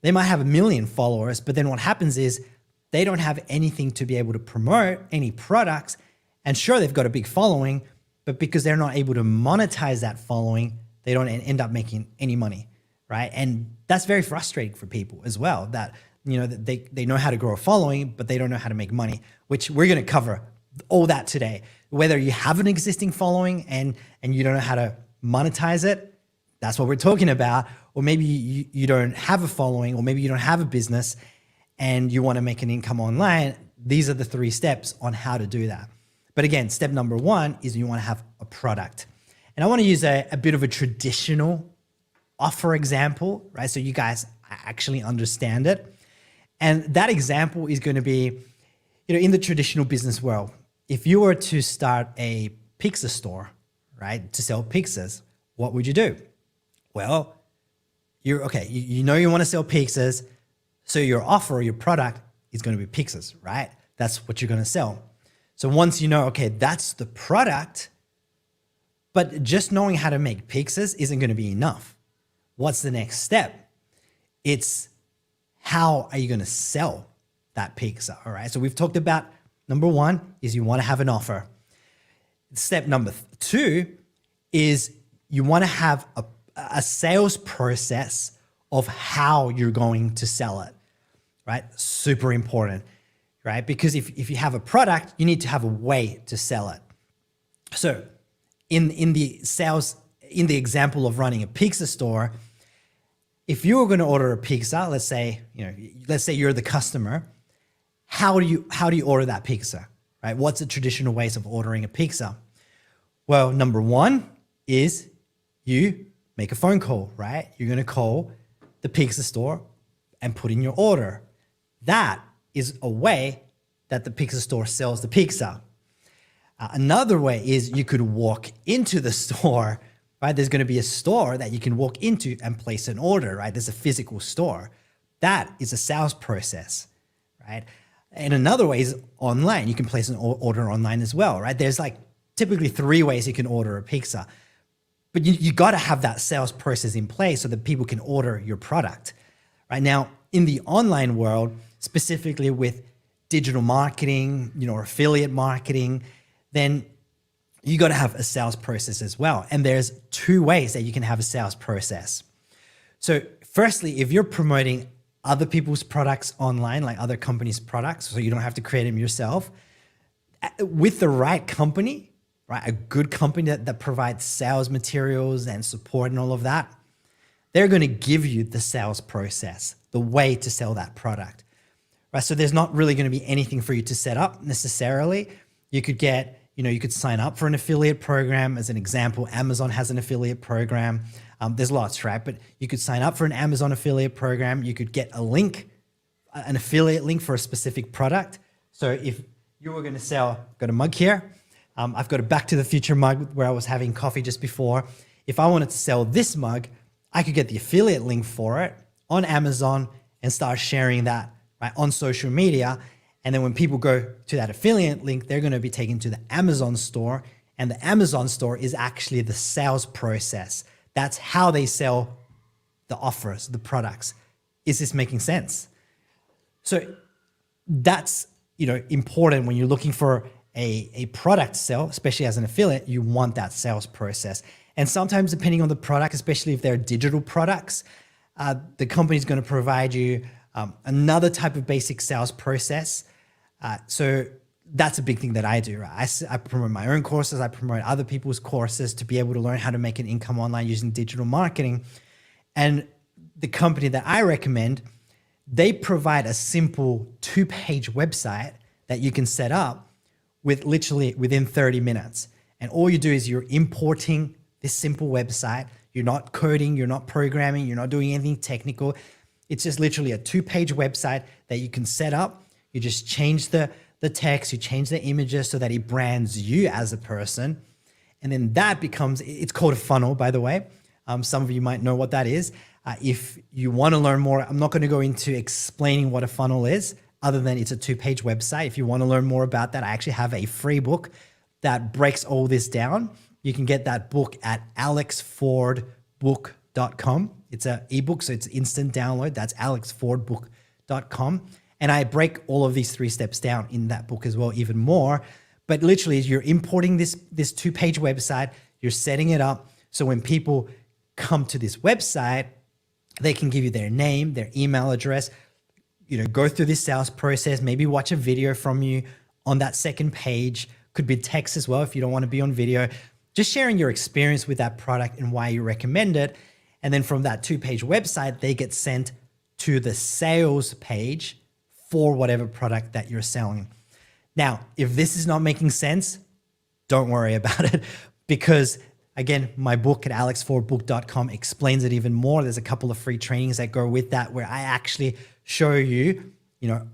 They might have 1 million followers, but then what happens is they don't have anything to be able to promote any products. And sure, they've got a big following, but because they're not able to monetize that following, they don't end up making any money, right? And that's very frustrating for people as well, that they know how to grow a following, but they don't know how to make money, which we're going to cover all that today. Whether you have an existing following and you don't know how to monetize it, that's what we're talking about. Or maybe you don't have a following, or maybe you don't have a business and you want to make an income online. These are the 3 steps on how to do that. But again, step number 1 is you want to have a product. And I want to use a bit of a traditional offer example, right? So you guys actually understand it. And that example is going to be, in the traditional business world, if you were to start a pizza store, right, to sell pizzas, what would you do? Well, you want to sell pizzas, so your offer or your product is going to be pizzas, right? That's what you're going to sell. So once you know, okay, that's the product, but just knowing how to make pizzas isn't going to be enough. What's the next step? It's how are you going to sell that pizza, all right? So we've talked about number 1 is you want to have an offer. Step number 2 is you want to have a sales process of how you're going to sell it, right? Super important, right? Because if you have a product, you need to have a way to sell it. So in the example of running a pizza store, if you were going to order a pizza, let's say you're the customer, how do you order that pizza, right? What's the traditional ways of ordering a pizza? Well, number 1 is you make a phone call, right? You're going to call the pizza store and put in your order. That is a way that the pizza store sells the pizza. Another way is you could walk into the store, right? There's going to be a store that you can walk into and place an order, right? There's a physical store. That is a sales process, right? And another way is online. You can place an order online as well, right? There's like typically 3 ways you can order a pizza. But you got to have that sales process in place so that people can order your product. Right now, in the online world, specifically with digital marketing, or affiliate marketing, then you got to have a sales process as well. And there's 2 ways that you can have a sales process. So firstly, if you're promoting other people's products online, like other companies' products, so you don't have to create them yourself, with the right company, right, a good company that provides sales materials and support and all of that, they're going to give you the sales process, the way to sell that product, right? So there's not really going to be anything for you to set up necessarily. You could you could sign up for an affiliate program. As an example, Amazon has an affiliate program. There's lots, right? But you could sign up for an Amazon affiliate program. You could get a link, an affiliate link for a specific product. So if you were going to sell, got a mug here. I've got a Back to the Future mug where I was having coffee just before. If I wanted to sell this mug, I could get the affiliate link for it on Amazon and start sharing that, right, on social media. And then when people go to that affiliate link, they're going to be taken to the Amazon store, and the Amazon store is actually the sales process. That's how they sell the offers, the products. Is this making sense? So that's, important when you're looking for a product sell, especially as an affiliate. You want that sales process. And sometimes depending on the product, especially if they're digital products, the company's going to provide you another type of basic sales process. So that's a big thing that I do, right? I promote my own courses. I promote other people's courses to be able to learn how to make an income online using digital marketing. And the company that I recommend, they provide a simple 2-page website that you can set up with literally within 30 minutes. And all you do is you're importing this simple website. You're not coding, you're not programming, you're not doing anything technical. It's just literally a 2-page website that you can set up. You just change the text, you change the images so that it brands you as a person. And then that becomes, it's called a funnel, by the way. Some of you might know what that is. If you want to learn more, I'm not going to go into explaining what a funnel is, other than it's a 2-page website. If you want to learn more about that, I actually have a free book that breaks all this down. You can get that book at alexfordbook.com. It's an ebook, so it's instant download. That's alexfordbook.com. And I break all of these 3 steps down in that book as well, even more. But literally, you're importing this 2-page website, you're setting it up. So when people come to this website, they can give you their name, their email address, go through this sales process, maybe watch a video from you on that second page. Could be text as well if you don't want to be on video. Just sharing your experience with that product and why you recommend it. And then from that 2-page website, they get sent to the sales page for whatever product that you're selling. Now, if this is not making sense, don't worry about it, because again, my book at alexfordbook.com explains it even more. There's a couple of free trainings that go with that where I actually show you,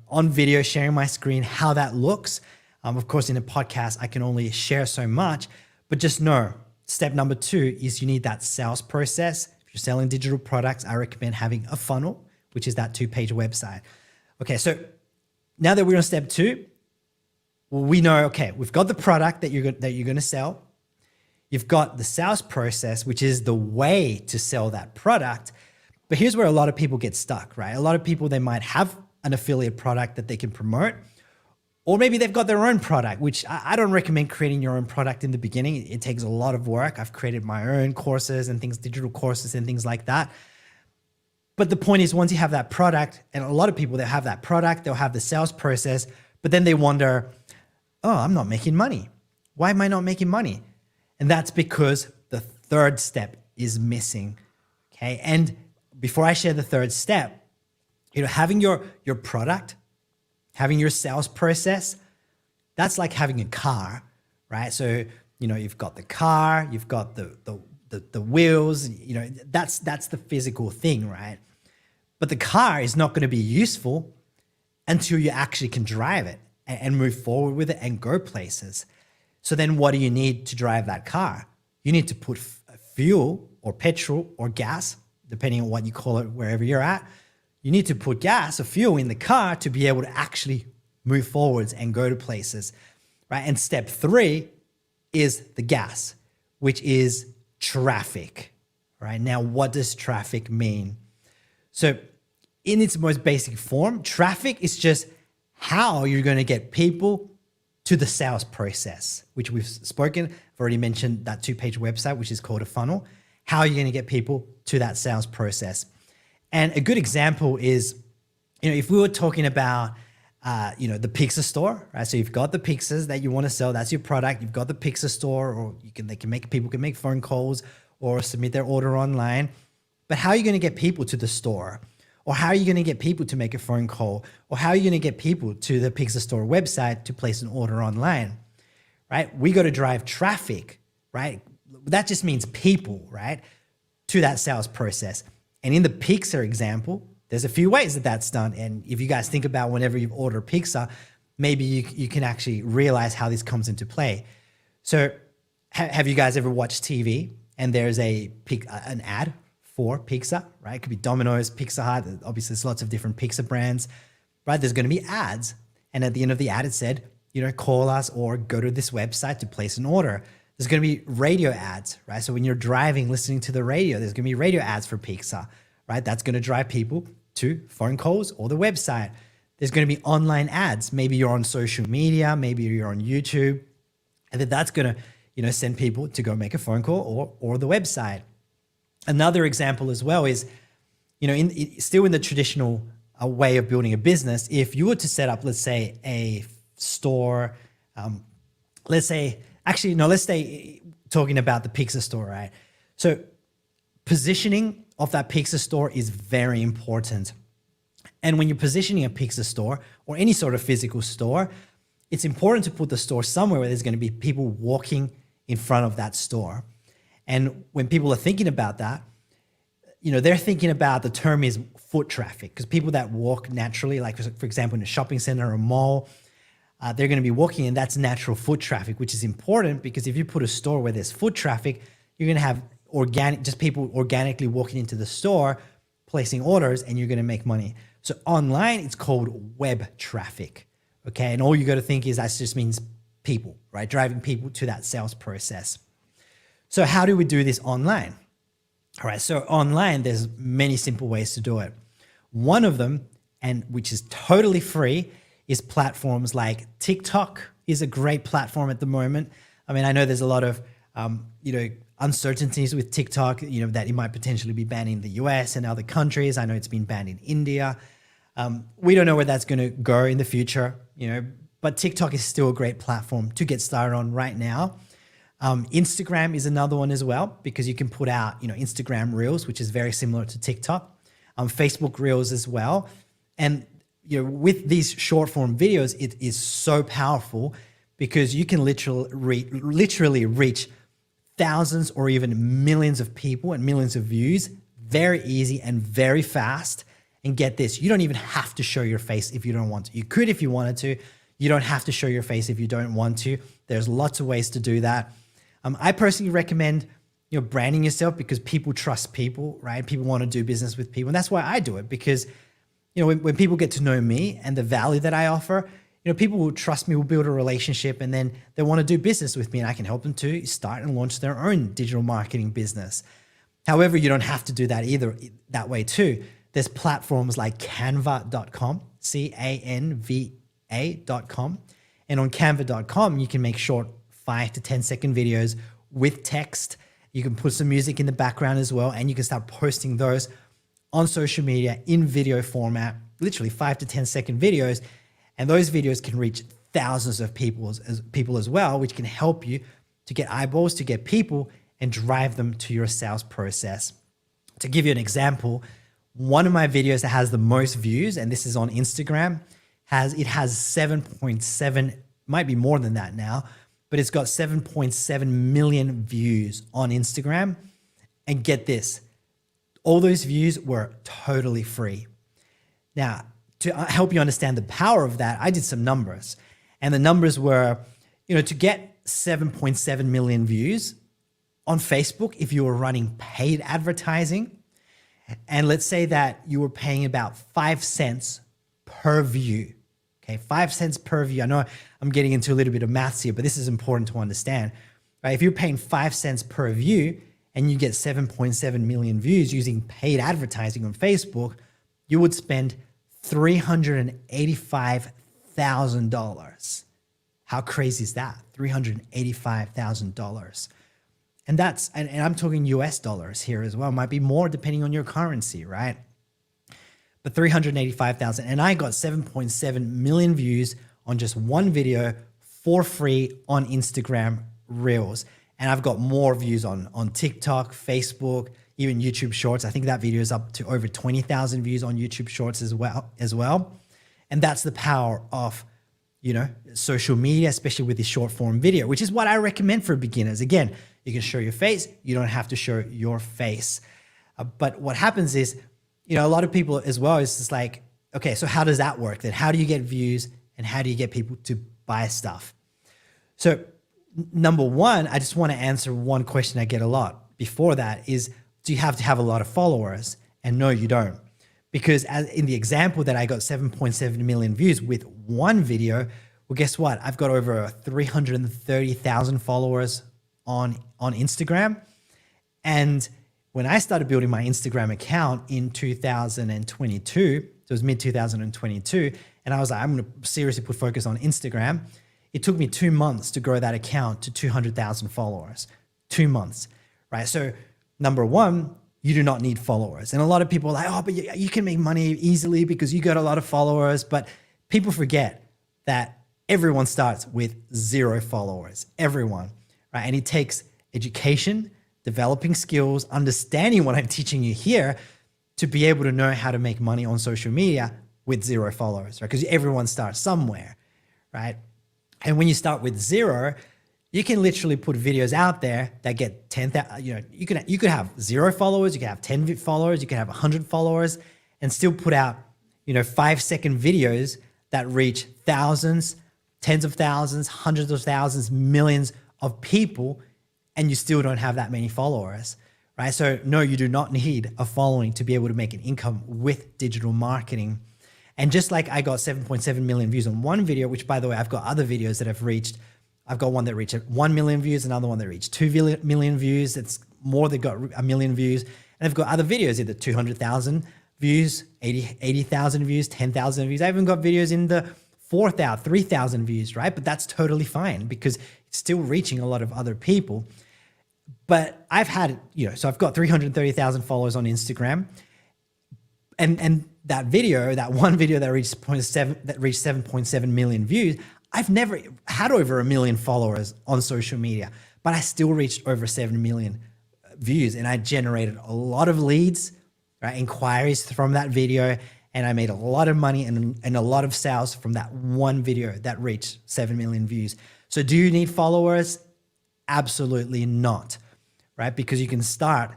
on video, sharing my screen, how that looks. Of course, in a podcast, I can only share so much, but just know, step number 2 is you need that sales process. If you're selling digital products, I recommend having a funnel, which is that 2-page website. Okay, so now that we're on step 2, we know, okay, we've got the product that you're going to sell. You've got the sales process, which is the way to sell that product. But here's where a lot of people get stuck, right? A lot of people, they might have an affiliate product that they can promote, or maybe they've got their own product, which I don't recommend creating your own product in the beginning. It takes a lot of work. I've created my own courses and things, digital courses and things like that. But the point is, once you have that product, and a lot of people, they have that product, they'll have the sales process, but then they wonder, oh, I'm not making money. Why am I not making money? And that's because the 3rd step is missing, okay? And before I share the 3rd step, having your product, having your sales process, that's like having a car, right? So, you've got the car, you've got the wheels, that's the physical thing, right? But the car is not going to be useful until you actually can drive it and move forward with it and go places. So then what do you need to drive that car? You need to put fuel or petrol or gas, depending on what you call it, wherever you're at. You need to put gas or fuel in the car to be able to actually move forwards and go to places, right? And step 3 is the gas, which is traffic, right? Now, what does traffic mean? So in its most basic form, traffic is just how you're going to get people to the sales process, which we've spoken. I've already mentioned that 2-page website, which is called a funnel. How are you going to get people to that sales process? And a good example is, if we were talking about, the pizza store, right? So you've got the pizzas that you want to sell. That's your product. You've got the pizza store, or people can make phone calls or submit their order online. But how are you going to get people to the store? Or how are you going to get people to make a phone call? Or how are you going to get people to the pizza store website to place an order online, right? We got to drive traffic, right? That just means people, right, to that sales process. And in the pizza example, there's a few ways that that's done. And if you guys think about whenever you order pizza, maybe you can actually realize how this comes into play. So have you guys ever watched TV and there's an ad for pizza, right? It could be Domino's, Pizza Hut. Obviously, there's lots of different pizza brands, right? There's going to be ads. And at the end of the ad, it said, call us or go to this website to place an order. There's going to be radio ads, right? So when you're driving, listening to the radio, there's going to be radio ads for pizza, right? That's going to drive people to phone calls or the website. There's going to be online ads. Maybe you're on social media, maybe you're on YouTube, and then that's going to, send people to go make a phone call or the website. Another example as well is, still in the traditional way of building a business, if you were to set up, let's say, a store, let's stay talking about the pizza store, right? So positioning of that pizza store is very important. And when you're positioning a pizza store or any sort of physical store, it's important to put the store somewhere where there's going to be people walking in front of that store. And when people are thinking about that, they're thinking about, the term is foot traffic, because people that walk naturally, like for example, in a shopping center or a mall, they're going to be walking, and that's natural foot traffic, which is important because if you put a store where there's foot traffic, you're going to have just people organically walking into the store, placing orders, and you're going to make money. So online, it's called web traffic. Okay. And all you got to think is that just means people, right? Driving people to that sales process. So how do we do this online? All right. So online, there's many simple ways to do it. One of them, and which is totally free, is platforms like TikTok is a great platform at the moment. I mean, I know there's a lot of, uncertainties with TikTok, that it might potentially be banned in the US and other countries. I know it's been banned in India. We don't know where that's going to go in the future, but TikTok is still a great platform to get started on right now. Instagram is another one as well, because you can put out, Instagram Reels, which is very similar to TikTok, Facebook Reels as well. And, with these short form videos, it is so powerful because you can literally reach thousands or even millions of people and millions of views very easy and very fast. And get this, you don't even have to show your face if you don't want to. You could if you wanted to. You don't have to show your face if you don't want to. There's lots of ways to do that. I personally recommend, branding yourself, because people trust people, right? People want to do business with people. And that's why I do it, because, when people get to know me and the value that I offer, people will trust me, will build a relationship, and then they want to do business with me, and I can help them to start and launch their own digital marketing business. However, you don't have to do that either that way too. There's platforms like canva.com, canva.com. And on canva.com, you can make short 5 to 10 second videos with text. You can put some music in the background as well, and you can start posting those on social media in video format, literally 5 to 10 second videos. And those videos can reach thousands of people as well, which can help you to get eyeballs, to get people, and drive them to your sales process. To give you an example, one of my videos that has the most views, and this is on Instagram, has 7.7, might be more than that now, but it's got 7.7 million views on Instagram. And get this, all those views were totally free. Now, to help you understand the power of that, I did some numbers, and the numbers were, to get 7.7 million views on Facebook, if you were running paid advertising, and let's say that you were paying about 5 cents per view. Okay, 5 cents per view. I know I'm getting into a little bit of maths here, but this is important to understand. Right? If you're paying 5 cents per view and you get 7.7 million views using paid advertising on Facebook, you would spend $385,000. How crazy is that? $385,000. And that's, and I'm talking US dollars here as well. Might be more depending on your currency, right? But 385,000. And I got 7.7 million views on just one video for free on Instagram Reels. And I've got more views on TikTok, Facebook, even YouTube Shorts. I think that video is up to over 20,000 views on YouTube Shorts as well. And that's the power of, social media, especially with this short form video, which is what I recommend for beginners. Again, you can show your face. You don't have to show your face. But what happens is, a lot of people as well is just like, okay, so how does that work then? How do you get views and how do you get people to buy stuff? So number one, I just want to answer one question I get a lot before that is, do you have to have a lot of followers? And no, you don't. Because as in the example that I got 7.7 million views with one video, well, guess what? I've got over 330,000 followers on Instagram. And when I started building my Instagram account in 2022, so it was mid 2022, and I was like, I'm going to seriously put focus on Instagram. It took me 2 months to grow that account to 200,000 followers. 2 months, right? So number one, you do not need followers. And a lot of people are like, oh, but you can make money easily because you got a lot of followers. But people forget that everyone starts with 0 followers, everyone, right? And it takes education, developing skills, understanding what I'm teaching you here to be able to know how to make money on social media with 0 followers, right? Because everyone starts somewhere, right? And when you start with zero, you can literally put videos out there that get 10,000, you could have 0 followers, you can have 10 followers, you can have 100 followers, and still put out, 5-second videos that reach thousands, tens of thousands, hundreds of thousands, millions of people, and you still don't have that many followers, right? So no, you do not need a following to be able to make an income with digital marketing. And just like I got 7.7 million views on one video, which by the way, I've got other videos that have reached, I've got one that reached 1 million views, another one that reached 2 million views. It's more that got 1 million views. And I've got other videos, either 200,000 views, 80,000 views, 10,000 views. I even got videos in the 4,000, 3,000 views, right? But that's totally fine because it's still reaching a lot of other people. But I've had, so I've got 330,000 followers on Instagram. And that video, that one video that reached 7.7 million views, I've never had over 1 million followers on social media, but I still reached over 7 million views, and I generated a lot of leads, right, inquiries from that video, and I made a lot of money and a lot of sales from that one video that reached 7 million views. So do you need followers? Absolutely not, right? Because you can start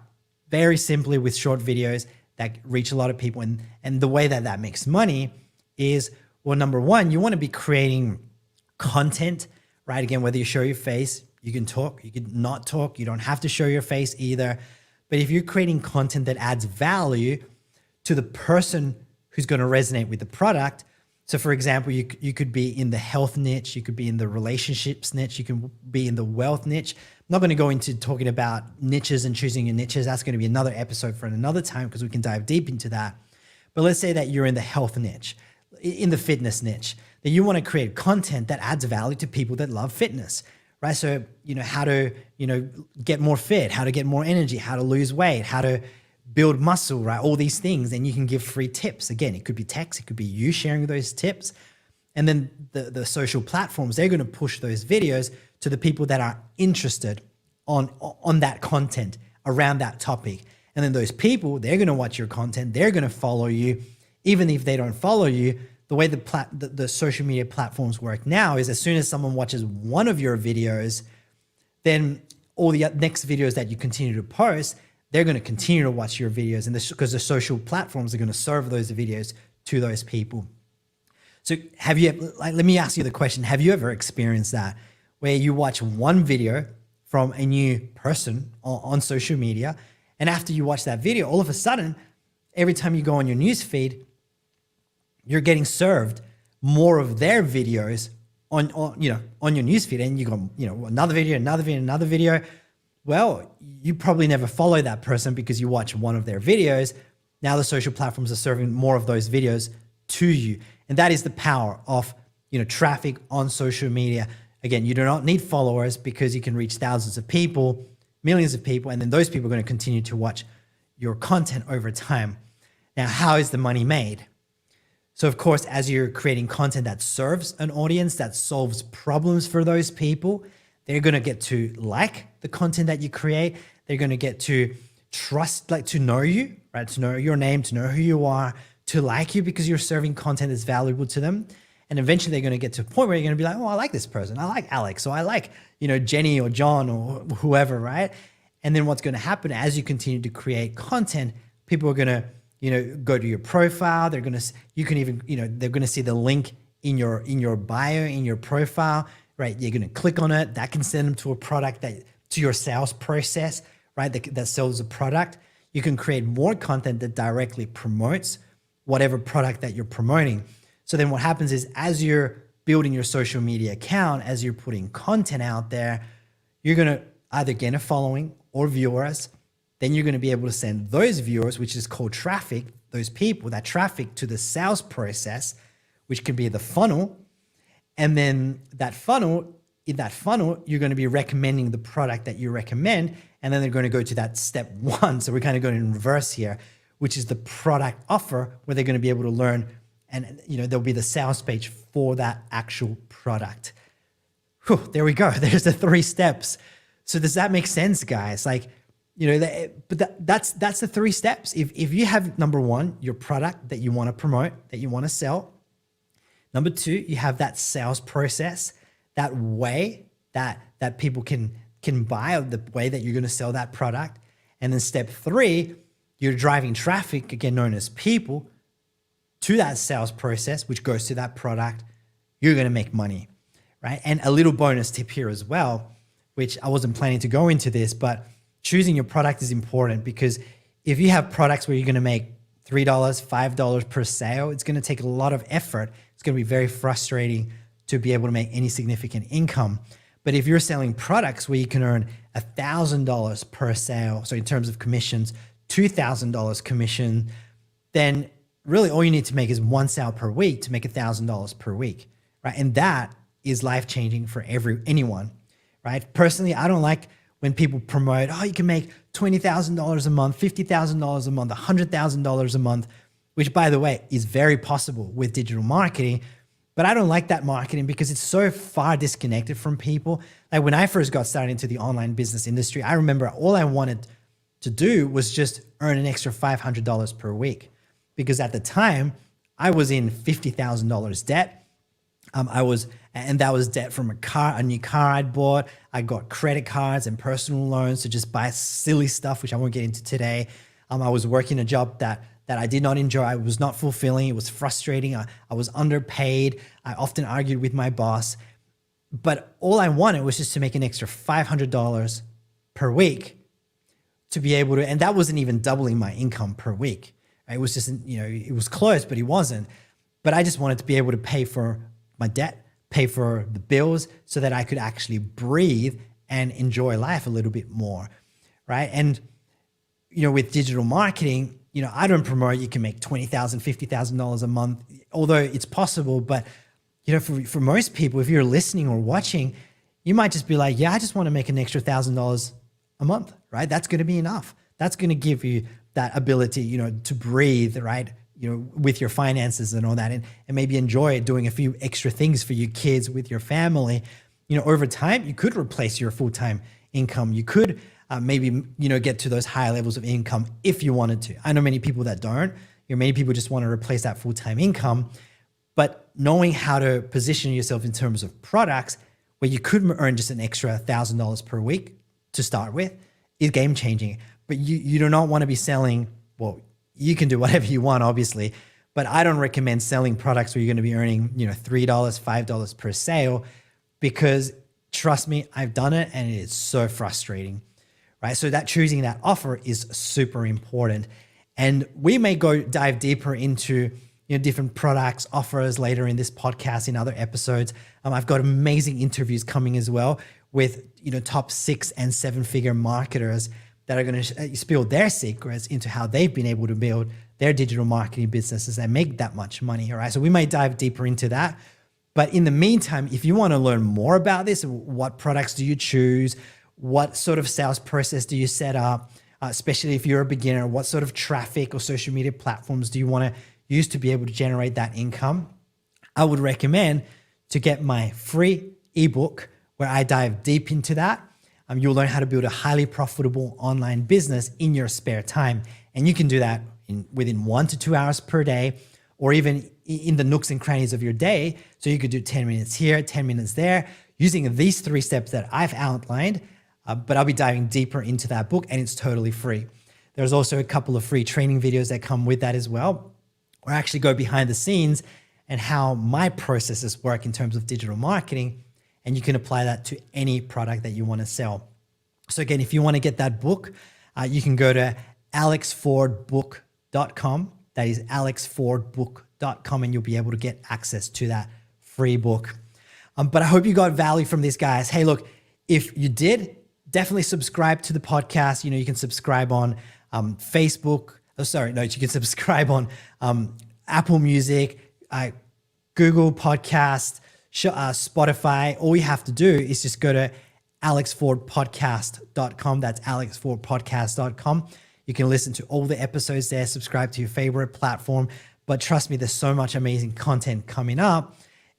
very simply with short videos that reach a lot of people. And the way that that makes money is, well, number one, you want to be creating content, right? Again, whether you show your face, you can talk, you can not talk, you don't have to show your face either. But if you're creating content that adds value to the person who's going to resonate with the product, so for example, you could be in the health niche, you could be in the relationships niche, you can be in the wealth niche. I'm not going to go into talking about niches and choosing your niches. That's going to be another episode for another time because we can dive deep into that. But let's say that you're in the health niche, in the fitness niche, that you want to create content that adds value to people that love fitness, right? So, how to, get more fit, how to get more energy, how to lose weight, how to build muscle, right? All these things. And you can give free tips. Again, it could be text, it could be you sharing those tips. And then the social platforms, they're going to push those videos to the people that are interested on that content around that topic. And then those people, they're going to watch your content. They're going to follow you. Even if they don't follow you, the way the social media platforms work now is as soon as someone watches one of your videos, then all the next videos that you continue to post, they're going to continue to watch your videos, and because the social platforms are going to serve those videos to those people. So let me ask you the question, have you ever experienced that where you watch one video from a new person on social media, and after you watch that video, all of a sudden, every time you go on your news feed, you're getting served more of their videos on your newsfeed, and you go, another video. Well, you probably never follow that person because you watch one of their videos. Now the social platforms are serving more of those videos to you. And that is the power of, traffic on social media. Again, you do not need followers because you can reach thousands of people, millions of people, and then those people are going to continue to watch your content over time. Now, how is the money made? So of course, as you're creating content that serves an audience, that solves problems for those people, they're going to get to like the content that you create. They're going to get to trust, to know you, right? To know your name, to know who you are, to like you because you're serving content that's valuable to them. And eventually they're going to get to a point where you're going to be like, oh, I like this person. I like Alex. So I like, Jenny or John or whoever, right? And then what's going to happen as you continue to create content, people are going to, go to your profile. They're going to, they're going to see the link in your bio, in your profile, right? You're going to click on it. That can send them to a product to your sales process, right? That sells a product. You can create more content that directly promotes whatever product that you're promoting. So then what happens is as you're building your social media account, as you're putting content out there, you're going to either gain a following or viewers. Then you're going to be able to send those viewers, which is called traffic, those people, that traffic to the sales process, which can be the funnel. And then in that funnel, you're going to be recommending the product that you recommend. And then they're going to go to that step one. So we're kind of going in reverse here, which is the product offer, where they're going to be able to learn, and there'll be the sales page for that actual product. Whew, there we go. There's the 3 steps. So does that make sense, guys? That's the 3 steps. If you have, number 1, your product that you want to promote, that you want to sell. Number 2, you have that sales process that way that people can buy, or the way that you're going to sell that product. And then step 3, you're driving traffic, again known as people, to that sales process, which goes to that product. You're going to make money, right? And a little bonus tip here as well, which I wasn't planning to go into this, but choosing your product is important, because if you have products where you're going to make $3, $5 per sale, it's going to take a lot of effort. It's going to be very frustrating to be able to make any significant income. But if you're selling products where you can earn $1,000 per sale, so in terms of commissions, $2,000 commission, then really all you need to make is 1 sale per week to make $1,000 per week, right? And that is life-changing for anyone, right? Personally, I don't like when people promote, oh, you can make $20,000 a month, $50,000 a month, $100,000 a month, which, by the way, is very possible with digital marketing. But I don't like that marketing because it's so far disconnected from people. Like when I first got started into the online business industry, I remember all I wanted to do was just earn an extra $500 per week. Because at the time, I was in $50,000 debt. And that was debt from a new car I'd bought. I got credit cards and personal loans to just buy silly stuff, which I won't get into today. I was working a job that I did not enjoy. It was not fulfilling. It was frustrating. I was underpaid. I often argued with my boss. But all I wanted was just to make an extra $500 per week to be able to, and that wasn't even doubling my income per week. It was just, it was close, but it wasn't. But I just wanted to be able to pay for my debt, pay for the bills, so that I could actually breathe and enjoy life a little bit more, right? And, with digital marketing, I don't promote you can make $20,000, $50,000 a month, although it's possible. But, for most people, if you're listening or watching, you might just be like, yeah, I just want to make an extra $1,000 a month, right? That's going to be enough. That's going to give you that ability, to breathe, right? With your finances and all that, and maybe enjoy doing a few extra things for your kids, with your family. Over time, you could replace your full-time income. You could maybe, get to those higher levels of income if you wanted to. I know many people that don't. Many people just want to replace that full-time income. But knowing how to position yourself in terms of products where you could earn just an extra $1,000 per week to start with is game-changing. But you do not want to be selling, well, you can do whatever you want, obviously, but I don't recommend selling products where you're going to be earning, $3, $5 per sale, because trust me, I've done it and it is so frustrating, right? So that choosing that offer is super important. And we may dive deeper into different products, offers later in this podcast, in other episodes. I've got amazing interviews coming as well with top 6 and 7-figure marketers that are going to spill their secrets into how they've been able to build their digital marketing businesses and make that much money. All right. So we may dive deeper into that. But in the meantime, if you want to learn more about this, what products do you choose? What sort of sales process do you set up? Especially if you're a beginner, what sort of traffic or social media platforms do you want to use to be able to generate that income? I would recommend to get my free ebook where I dive deep into that. You'll learn how to build a highly profitable online business in your spare time. And you can do that within 1 to 2 hours per day, or even in the nooks and crannies of your day. So you could do 10 minutes here, 10 minutes there, using these 3 steps that I've outlined. But I'll be diving deeper into that book, and it's totally free. There's also a couple of free training videos that come with that as well, where I actually go behind the scenes and how my processes work in terms of digital marketing. And you can apply that to any product that you want to sell. So again, if you want to get that book, you can go to alexfordbook.com. That is alexfordbook.com, and you'll be able to get access to that free book. But I hope you got value from this, guys. Hey, look, if you did, definitely subscribe to the podcast. You can subscribe on Facebook. You can subscribe on Apple Music, Google Podcast, Spotify. All you have to do is just go to alexfordpodcast.com. That's alexfordpodcast.com. You can listen to all the episodes there, subscribe to your favorite platform. But trust me, there's so much amazing content coming up.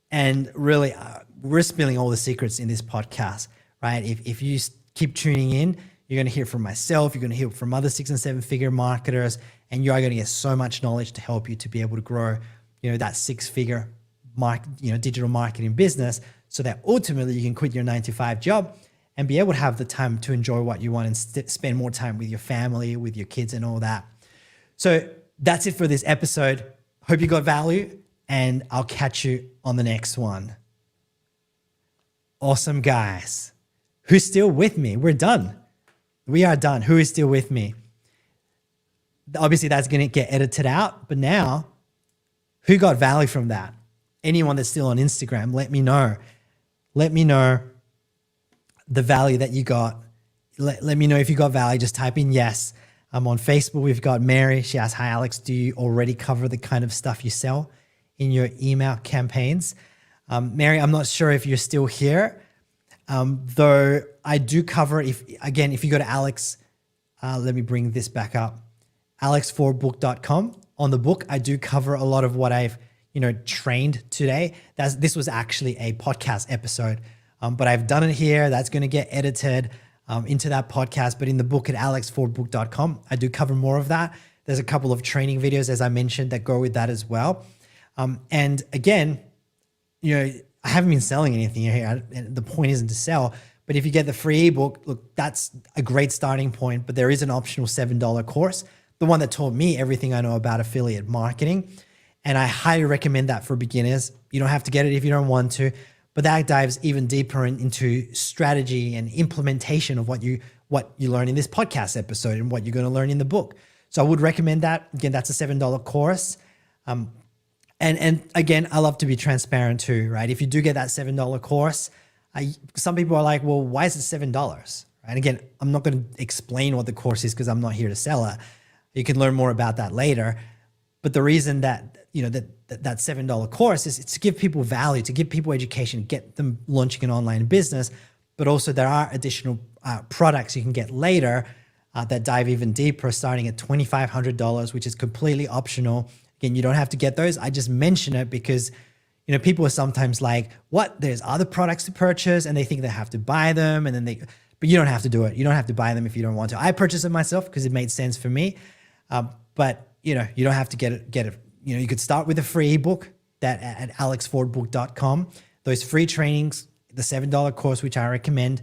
And really, we're spilling all the secrets in this podcast, right? If you keep tuning in, you're going to hear from myself, you're going to hear from other 6 and 7-figure marketers, and you are going to get so much knowledge to help you to be able to grow, that 6-figure digital marketing business, so that ultimately you can quit your 9-to-5 job and be able to have the time to enjoy what you want and spend more time with your family, with your kids and all that. So that's it for this episode. Hope you got value, and I'll catch you on the next one. Awesome, guys. Who's still with me? We're done. We are done. Who is still with me? Obviously, that's going to get edited out, but now, who got value from that? Anyone that's still on Instagram, let me know. Let me know the value that you got. Let me know if you got value. Just type in yes. I'm on Facebook. We've got Mary. She asked, hi, Alex, do you already cover the kind of stuff you sell in your email campaigns? Mary, I'm not sure if you're still here, though I do cover, if you go to Alex, let me bring this back up, alexfordbook.com. On the book, I do cover a lot of what I've trained today. This was actually a podcast episode, but I've done it here. That's going to get edited into that podcast. But in the book at alexfordbook.com, I do cover more of that. There's a couple of training videos, as I mentioned, that go with that as well. And again, I haven't been selling anything here. The point isn't to sell, but if you get the free ebook, look, that's a great starting point. But there is an optional $7 course, the one that taught me everything I know about affiliate marketing. And I highly recommend that for beginners. You don't have to get it if you don't want to, but that dives even deeper into strategy and implementation of what you learn in this podcast episode and what you're going to learn in the book. So I would recommend that. Again, that's a $7 course. And again, I love to be transparent too, right? If you do get that $7 course, some people are like, well, why is it $7? And again, I'm not going to explain what the course is because I'm not here to sell it. You can learn more about that later. But the reason that that $7 course is it's to give people value, to give people education, get them launching an online business. But also there are additional products you can get later that dive even deeper, starting at $2,500, which is completely optional. Again, you don't have to get those. I just mention it because people are sometimes like, what? There's other products to purchase, and they think they have to buy them, but you don't have to do it. You don't have to buy them if you don't want to. I purchased it myself because it made sense for me. But you don't have to get it. You could start with a free ebook at alexfordbook.com. Those free trainings, the $7 course, which I recommend.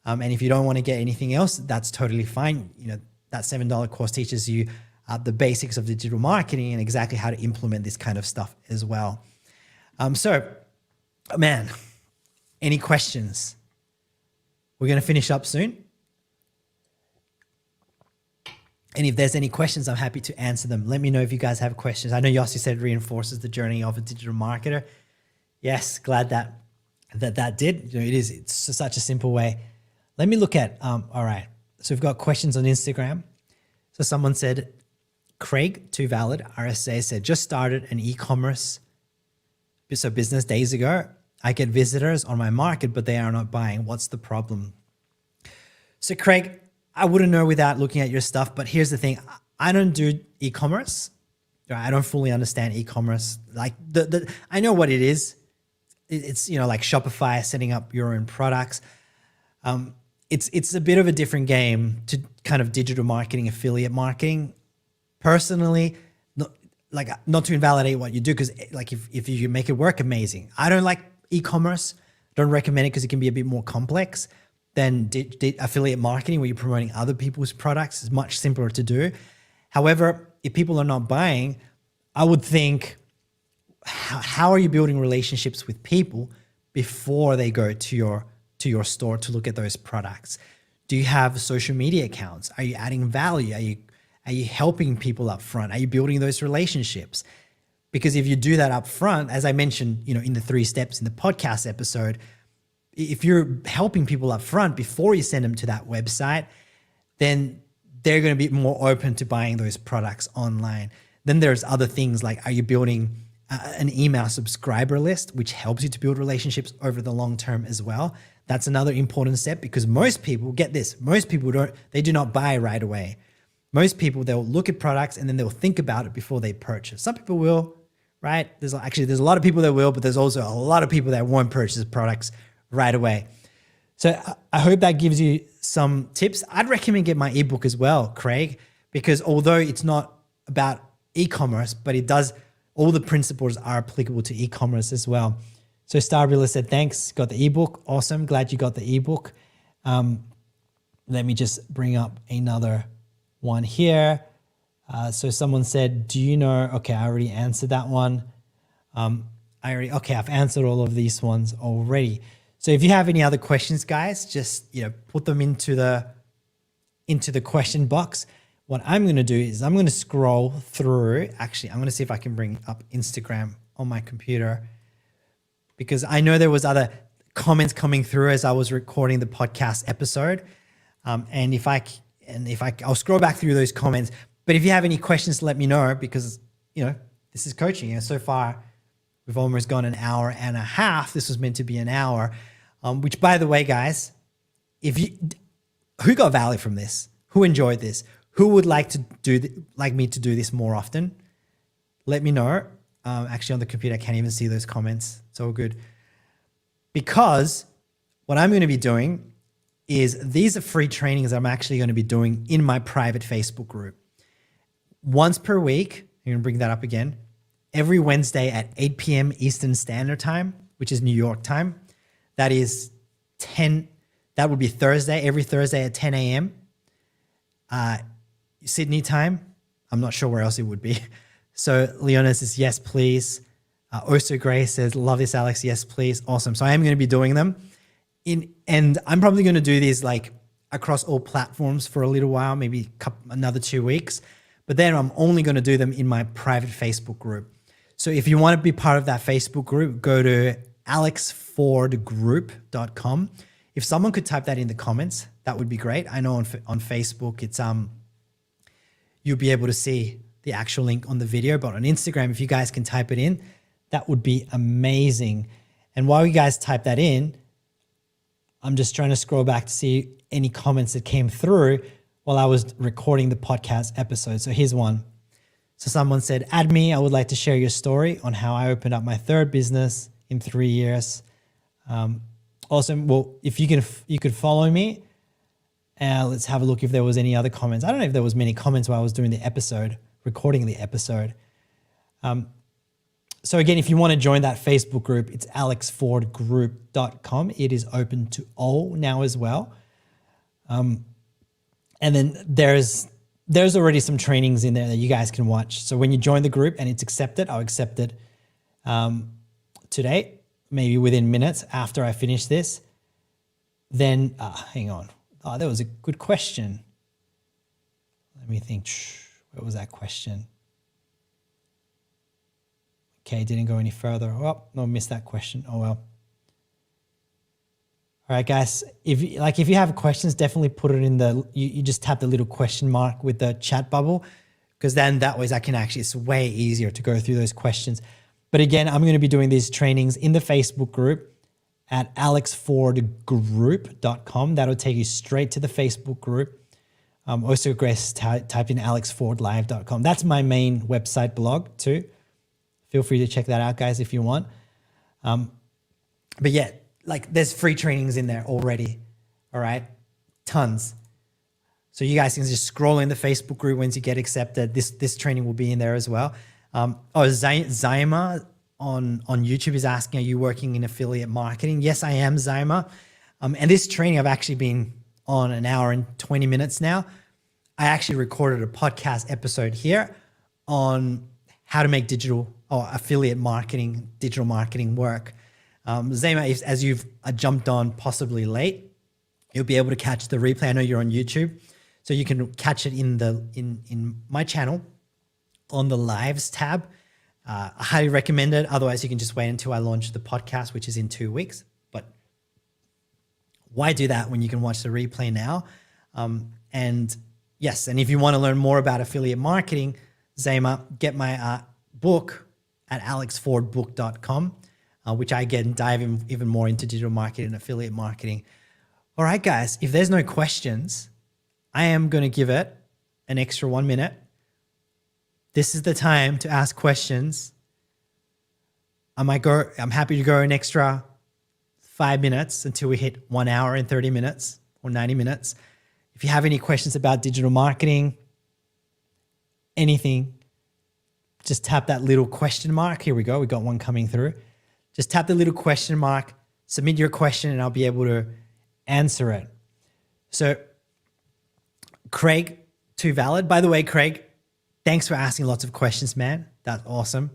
And if you don't want to get anything else, that's totally fine. That $7 course teaches you the basics of digital marketing and exactly how to implement this kind of stuff as well. So, man, any questions? We're going to finish up soon. And if there's any questions, I'm happy to answer them. Let me know if you guys have questions. I know Yossi said reinforces the journey of a digital marketer. Yes, glad that did. It's such a simple way. Let me look at, all right. So we've got questions on Instagram. So someone said, Craig, too valid, RSA said, just started an e-commerce business days ago. I get visitors on my market, but they are not buying. What's the problem? So Craig, I wouldn't know without looking at your stuff, but here's the thing. I don't do e-commerce. I don't fully understand e-commerce. Like I know what it is. It's, like Shopify, setting up your own products. It's a bit of a different game to kind of digital marketing, affiliate marketing. Personally, not to invalidate what you do, because if you make it work, amazing. I don't like e-commerce. Don't recommend it because it can be a bit more complex than affiliate marketing, where you're promoting other people's products. Is much simpler to do. However, if people are not buying, I would think, how are you building relationships with people before they go to your store to look at those products? Do you have social media accounts? Are you adding value? Are you helping people up front? Are you building those relationships? Because if you do that up front, as I mentioned, in the 3 steps in the podcast episode, if you're helping people up front before you send them to that website, then they're going to be more open to buying those products online. Then there's other things like, are you building an email subscriber list, which helps you to build relationships over the long term as well? That's another important step, because most people, get this, most people do not buy right away. Most people, they'll look at products and then they'll think about it before they purchase. Some people will, right? There's a lot of people that will, but there's also a lot of people that won't purchase products right away. So I hope that gives you some tips. I'd recommend get my ebook as well, Craig, because although it's not about e-commerce, but it does all the principles are applicable to e-commerce as well. So Starbuilder said, thanks, got the ebook. Awesome, glad you got the ebook. Let me just bring up another one here. So someone said, do you know, okay, I already answered that one. I've answered all of these ones already. So if you have any other questions, guys, just, put them into the question box. What I'm going to do is I'm going to scroll through. Actually, I'm going to see if I can bring up Instagram on my computer, because I know there was other comments coming through as I was recording the podcast episode. And I'll scroll back through those comments. But if you have any questions, let me know, because, this is coaching. And so far, we've almost gone an hour and a half. This was meant to be an hour, which, by the way, guys, who got value from this? Who enjoyed this? Who would like me to do this more often? Let me know. Actually, on the computer, I can't even see those comments. It's all good. Because what I'm going to be doing is, these are free trainings I'm actually going to be doing in my private Facebook group. Once per week, I'm going to bring that up again, every Wednesday at 8 p.m. Eastern Standard Time, which is New York time. That would be Thursday, every Thursday at 10 a.m. Sydney time. I'm not sure where else it would be. So Leona says, yes, please. Oso Gray says, love this, Alex. Yes, please. Awesome. So I am going to be doing them and I'm probably going to do these like across all platforms for a little while, maybe another 2 weeks, but then I'm only going to do them in my private Facebook group. So if you want to be part of that Facebook group, go to alexfordgroup.com. If someone could type that in the comments, that would be great. I know on Facebook, it's you'll be able to see the actual link on the video, but on Instagram, if you guys can type it in, that would be amazing. And while you guys type that in, I'm just trying to scroll back to see any comments that came through while I was recording the podcast episode. So here's one. So someone said, add me. I would like to share your story on how I opened up my third business in 3 years. Awesome. Well, if you could follow me, let's have a look if there was any other comments. I don't know if there was many comments while I was doing the episode, recording the episode. So again, if you want to join that Facebook group, it's alexfordgroup.com. It is open to all now as well. And then there's already some trainings in there that you guys can watch. So when you join the group and it's accepted, I'll accept it today, maybe within minutes after I finish this. Then, hang on. Oh, that was a good question. Let me think. What was that question? Okay, didn't go any further. Oh, no, missed that question. Oh, well. All right, guys, if you have questions, definitely put it in you just tap the little question mark with the chat bubble, because then that way it's way easier to go through those questions. But again, I'm going to be doing these trainings in the Facebook group at alexfordgroup.com. That'll take you straight to the Facebook group. Also, Grace typed in alexfordlive.com. That's my main website blog too. Feel free to check that out, guys, if you want. But yeah, there's free trainings in there already. All right, tons. So you guys can just scroll in the Facebook group once you get accepted. This training will be in there as well. Zyma on YouTube is asking, are you working in affiliate marketing? Yes, I am, Zyma. And this training, I've actually been on an hour and 20 minutes now. I actually recorded a podcast episode here on how to make digital affiliate marketing, digital marketing work. Zyma, as you've jumped on possibly late, you'll be able to catch the replay. I know you're on YouTube, so you can catch it in my channel on the lives tab. I highly recommend it. Otherwise, you can just wait until I launch the podcast, which is in 2 weeks. But why do that when you can watch the replay now? And yes, and if you want to learn more about affiliate marketing, Zyma, get my book at alexfordbook.com, which I get and dive even more into digital marketing and affiliate marketing. All right, guys, if there's no questions, I am going to give it an extra 1 minute. This is the time to ask questions. I'm happy to go an extra 5 minutes until we hit 1 hour and 30 minutes or 90 minutes. If you have any questions about digital marketing, anything, just tap that little question mark. Here we go. We got one coming through. Just tap the little question mark, submit your question, and I'll be able to answer it. So Craig, too valid. By the way, Craig, thanks for asking lots of questions, man. That's awesome.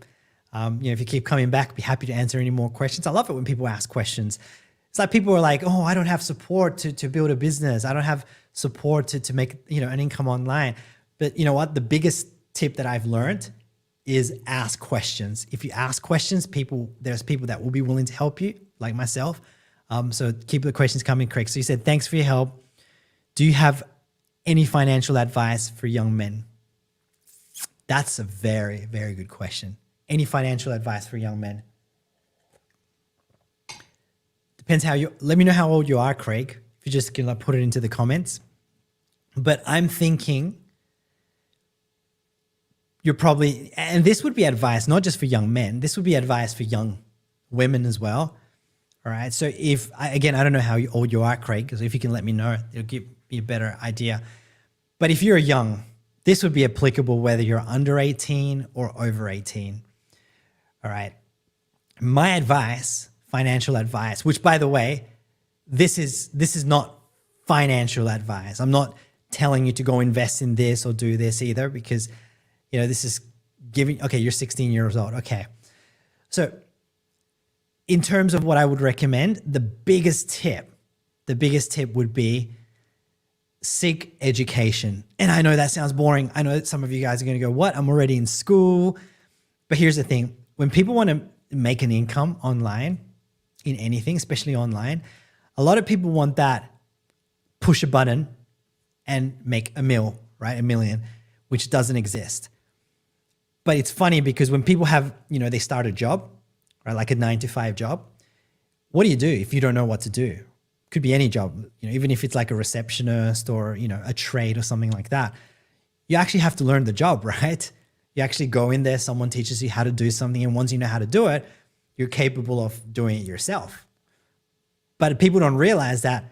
If you keep coming back, I'd be happy to answer any more questions. I love it when people ask questions. It's like people are like, oh, I don't have support to build a business. I don't have support to make, an income online. But you know what? The biggest tip that I've learned is ask questions. If you ask questions, there's people that will be willing to help you, like myself. So keep the questions coming, Craig. So you said, thanks for your help. Do you have any financial advice for young men? That's a very, very good question. Any financial advice for young men? Depends let me know how old you are, Craig. If you just can put it into the comments. But I'm thinking you're probably, and this would be advice, not just for young men, this would be advice for young women as well. All right. So I don't know how old you are, Craig, because if you can let me know, it'll give me a better idea. But if you're young, this would be applicable whether you're under 18 or over 18. All right. My advice, financial advice, which by the way, this is not financial advice. I'm not telling you to go invest in this or do this either, because this is you're 16 years old. Okay. So in terms of what I would recommend, the biggest tip would be seek education. And I know that sounds boring. I know that some of you guys are going to go, what? I'm already in school. But here's the thing. When people want to make an income online, in anything, especially online, a lot of people want that push a button and make a million, which doesn't exist. But it's funny because when people have, they start a job, right, like a 9-to-5 job, what do you do if you don't know what to do? Could be any job, even if it's like a receptionist or, a trade or something like that. You actually have to learn the job, right? You actually go in there, someone teaches you how to do something, and once you know how to do it, you're capable of doing it yourself. But people don't realize that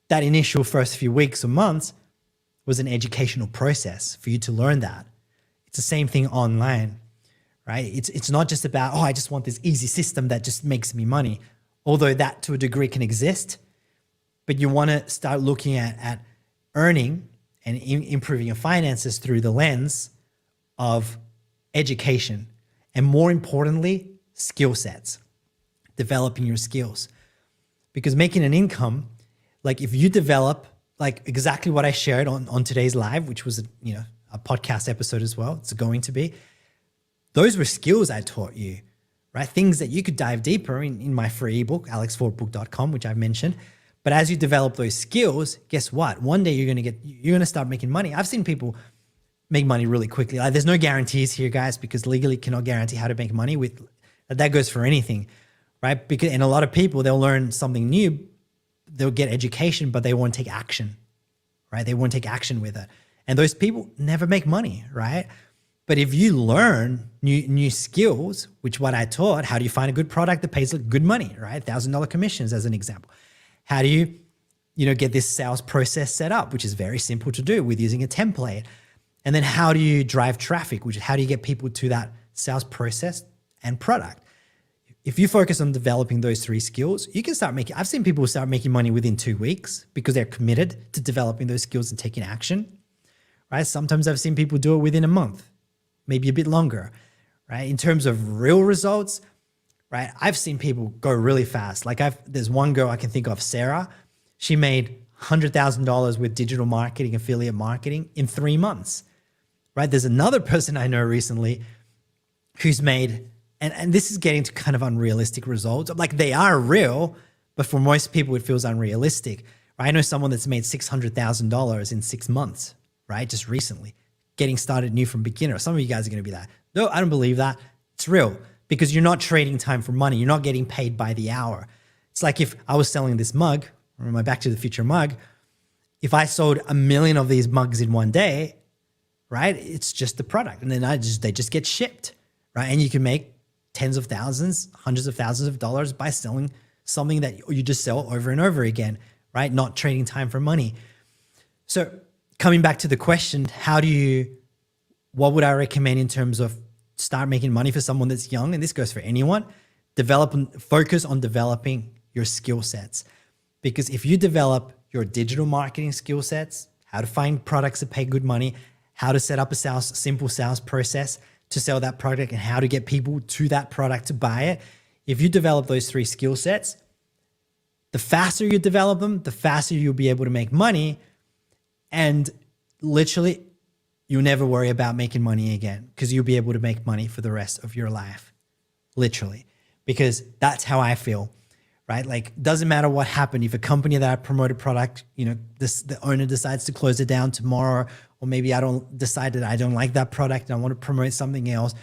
initial first few weeks or months was an educational process for you to learn that. It's the same thing online, right? It's not just about, I just want this easy system that just makes me money, although that to a degree can exist. But you want to start looking at earning and improving your finances through the lens of education, and more importantly, skill sets, developing your skills. Because making an income, like if you develop like exactly what I shared on today's live, which was a podcast episode as well, it's going to be, those were skills I taught you, right? Things that you could dive deeper in my free ebook, alexfordbook.com, which I've mentioned. But as you develop those skills, guess what? One day you're going to start making money. I've seen people make money really quickly. Like, there's no guarantees here, guys, because legally cannot guarantee how to make money that goes for anything, right? And a lot of people, they'll learn something new, they'll get education, but they won't take action, right? They won't take action with it. And those people never make money, right? But if you learn new skills, which what I taught, how do you find a good product that pays good money, right? $1,000 commissions as an example. How do you, get this sales process set up, which is very simple to do with using a template. And then how do you drive traffic, which is how do you get people to that sales process and product? If you focus on developing those 3 skills, you can start making, I've seen people start making money within 2 weeks because they're committed to developing those skills and taking action, right? Sometimes I've seen people do it within a month, maybe a bit longer, right? In terms of real results, right? I've seen people go really fast. Like there's one girl I can think of, Sarah. She made $100,000 with digital marketing, affiliate marketing in 3 months, right? There's another person I know recently who's made, and this is getting to kind of unrealistic results. Like, they are real, but for most people it feels unrealistic, right? I know someone that's made $600,000 in 6 months, right? Just recently, getting started new from beginner. Some of you guys are going to be like, no, I don't believe that. It's real, because you're not trading time for money. You're not getting paid by the hour. It's like if I was selling this mug, or my Back to the Future mug, if I sold 1 million of these mugs in one day, right? It's just the product. And then they just get shipped, right? And you can make tens of thousands, hundreds of thousands of dollars by selling something that you just sell over and over again, right? Not trading time for money. So coming back to the question, what would I recommend in terms of start making money for someone that's young, and this goes for anyone, focus on developing your skill sets. Because if you develop your digital marketing skill sets, how to find products that pay good money, how to set up a simple sales process to sell that product, and how to get people to that product to buy it. If you develop those 3 skill sets, the faster you develop them, the faster you'll be able to make money. And literally, you'll never worry about making money again, because you'll be able to make money for the rest of your life. Literally. Because that's how I feel, right? Like, doesn't matter what happened. If a company that I promote a product, the owner decides to close it down tomorrow, or maybe I don't decide that I don't like that product and I want to promote something else,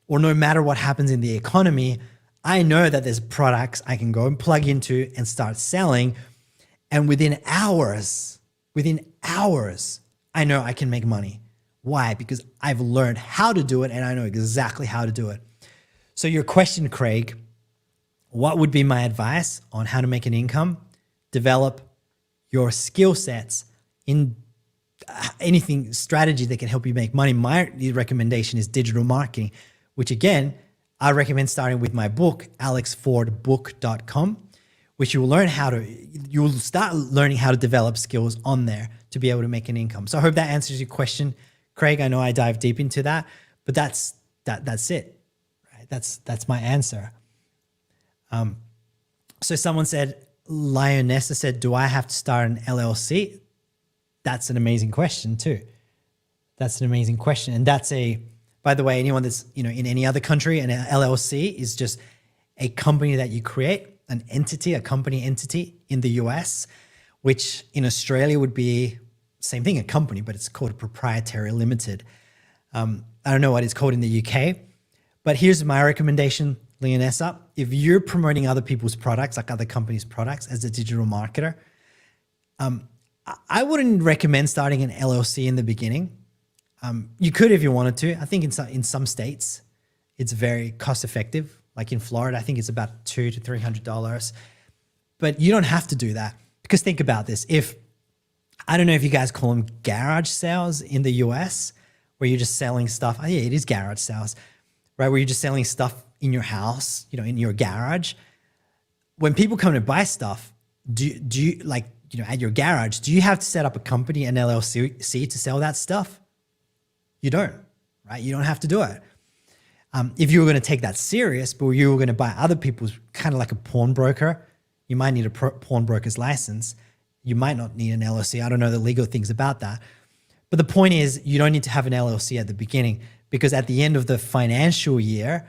or no matter what happens in the economy, I know that there's products I can go and plug into and start selling. And within hours, I know I can make money. Why? Because I've learned how to do it, and I know exactly how to do it. So your question, Craig, what would be my advice on how to make an income? Develop your skill sets in anything, strategy that can help you make money. My recommendation is digital marketing, which again, I recommend starting with my book, alexfordbook.com, which you'll start learning how to develop skills on there to be able to make an income. So I hope that answers your question, Craig. I know I dive deep into that, but that's it, right? That's my answer. So someone said, Lionessa said, do I have to start an LLC? That's an amazing question too. That's an amazing question. And by the way, anyone that's, in any other country, an LLC is just a company that you create, a company entity in the US, which in Australia would be same thing, a company, but it's called a proprietary limited. I don't know what it's called in the UK, but here's my recommendation, Leonessa. If you're promoting other people's products, like other companies' products as a digital marketer, I wouldn't recommend starting an LLC in the beginning. You could if you wanted to. I think in some states, it's very cost effective. Like in Florida, I think it's about $200 to $300. But you don't have to do that, because think about this. I don't know if you guys call them garage sales in the US, where you're just selling stuff. Oh, yeah, it is garage sales, right? Where you're just selling stuff in your house, in your garage. When people come to buy stuff, do you like, at your garage, do you have to set up a company, an LLC, to sell that stuff? You don't, right? You don't have to do it. If you were going to take that serious, but you were going to buy other people's, kind of like a pawnbroker, you might need a pawnbroker's license. You might not need an LLC. I don't know the legal things about that. But the point is, you don't need to have an LLC at the beginning, because at the end of the financial year,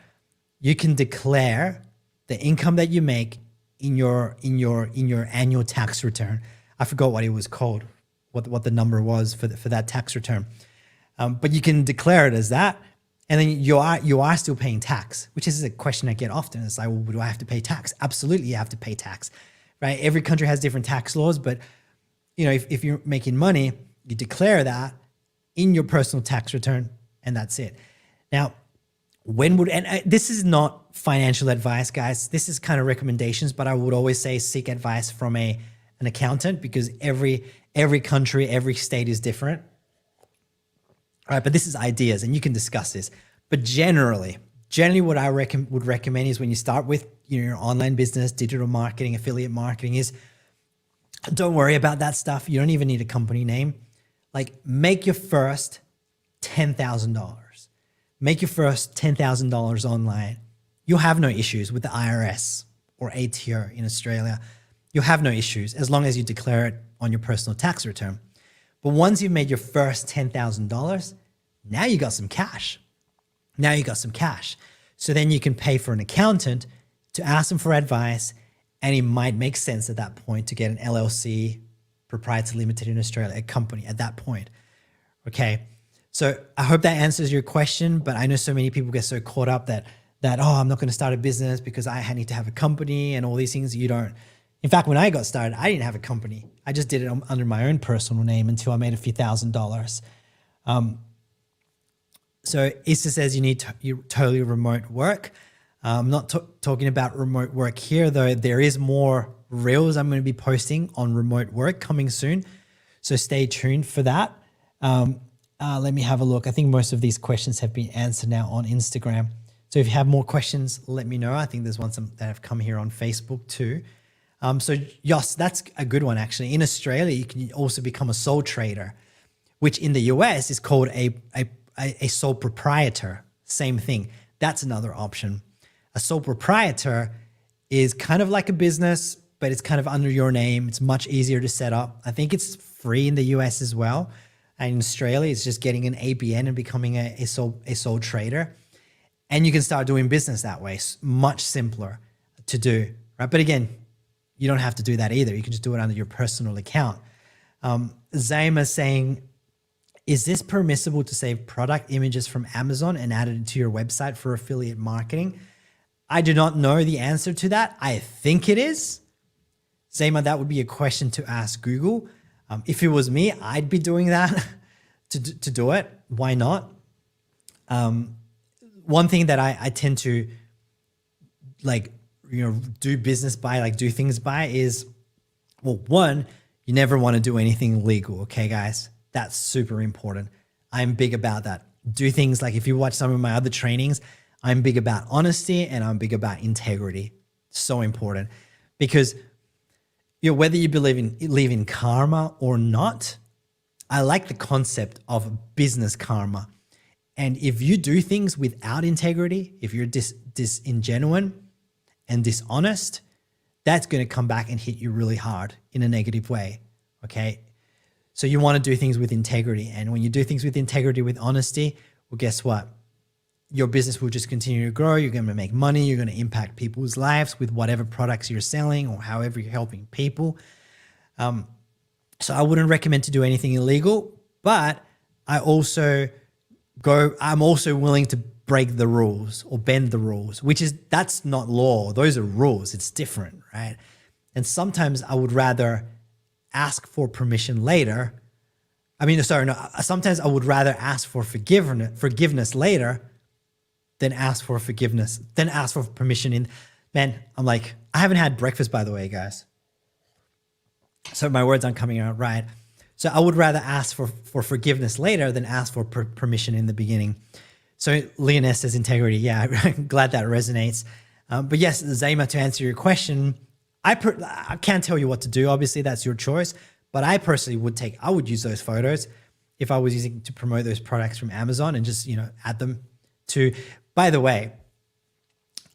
you can declare the income that you make in your annual tax return. I forgot what it was called, what the number was for that tax return. But you can declare it as that, and then you are still paying tax, which is a question I get often. It's like, well, do I have to pay tax? Absolutely, you have to pay tax, right? Every country has different tax laws, but if you're making money, you declare that in your personal tax return, and that's it. Now, this is not financial advice, guys. This is kind of recommendations, but I would always say seek advice from an accountant, because every country, every state is different. All right, but this is ideas, and you can discuss this. But generally what I would recommend is, when you start with your online business, digital marketing, affiliate marketing, is don't worry about that stuff. You don't even need a company name. Like, make your first $10,000. Make your first $10,000 online. You'll have no issues with the IRS or ATO in Australia. You'll have no issues as long as you declare it on your personal tax return. But once you've made your first $10,000, now you got some cash. So then you can pay for an accountant to ask them for advice, and it might make sense at that point to get an LLC, proprietary limited in Australia, a company at that point. Okay. So I hope that answers your question, but I know so many people get so caught up that I'm not going to start a business because I need to have a company and all these things. You don't. In fact, when I got started, I didn't have a company. I just did it under my own personal name until I made a few $1,000s. So Issa says you totally remote work. I'm not talking about remote work here, though. There is more reels I'm going to be posting on remote work coming soon. So stay tuned for that. Let me have a look. I think most of these questions have been answered now on Instagram. So if you have more questions, let me know. I think there's ones that have come here on Facebook too. So Jos, that's a good one actually. In Australia, you can also become a sole trader, which in the US is called a sole proprietor. Same thing. That's another option. A sole proprietor is kind of like a business, but it's kind of under your name. It's much easier to set up. I think it's free in the US as well. And in Australia, it's just getting an ABN and becoming a sole trader. And you can start doing business that way. It's much simpler to do, right? But again, you don't have to do that either. You can just do it under your personal account. Zayma saying, is this permissible to save product images from Amazon and add it to your website for affiliate marketing? I do not know the answer to that. I think it is. Zayma, that would be a question to ask Google. If it was me, I'd be doing that to do it. Why not? One thing that I tend to do business by, do things by is, well, one, you never want to do anything illegal. Okay, guys, that's super important. I'm big about that. Do things like, if you watch some of my other trainings, I'm big about honesty and I'm big about integrity. So important, because whether you believe in karma or not, I like the concept of business karma. And if you do things without integrity, if you're disingenuine and dishonest, that's going to come back and hit you really hard in a negative way. Okay. So you want to do things with integrity. And when you do things with integrity, with honesty, well, guess what? Your business will just continue to grow. You're going to make money. You're going to impact people's lives with whatever products you're selling or however you're helping people. So I wouldn't recommend to do anything illegal, but I'm also willing to break the rules or bend the rules, that's not law. Those are rules. It's different, right? And sometimes I would rather ask for permission later. Sometimes I would rather ask for forgiveness later than ask for permission man, I haven't had breakfast, by the way, guys. So my words aren't coming out right. So I would rather ask for forgiveness later than ask for permission in the beginning. So Leoness says integrity. Yeah, I'm glad that resonates. But yes, Zayma, to answer your question, I can't tell you what to do. Obviously, that's your choice. But I personally I would use those photos if I was using to promote those products from Amazon and just, add them to. By the way,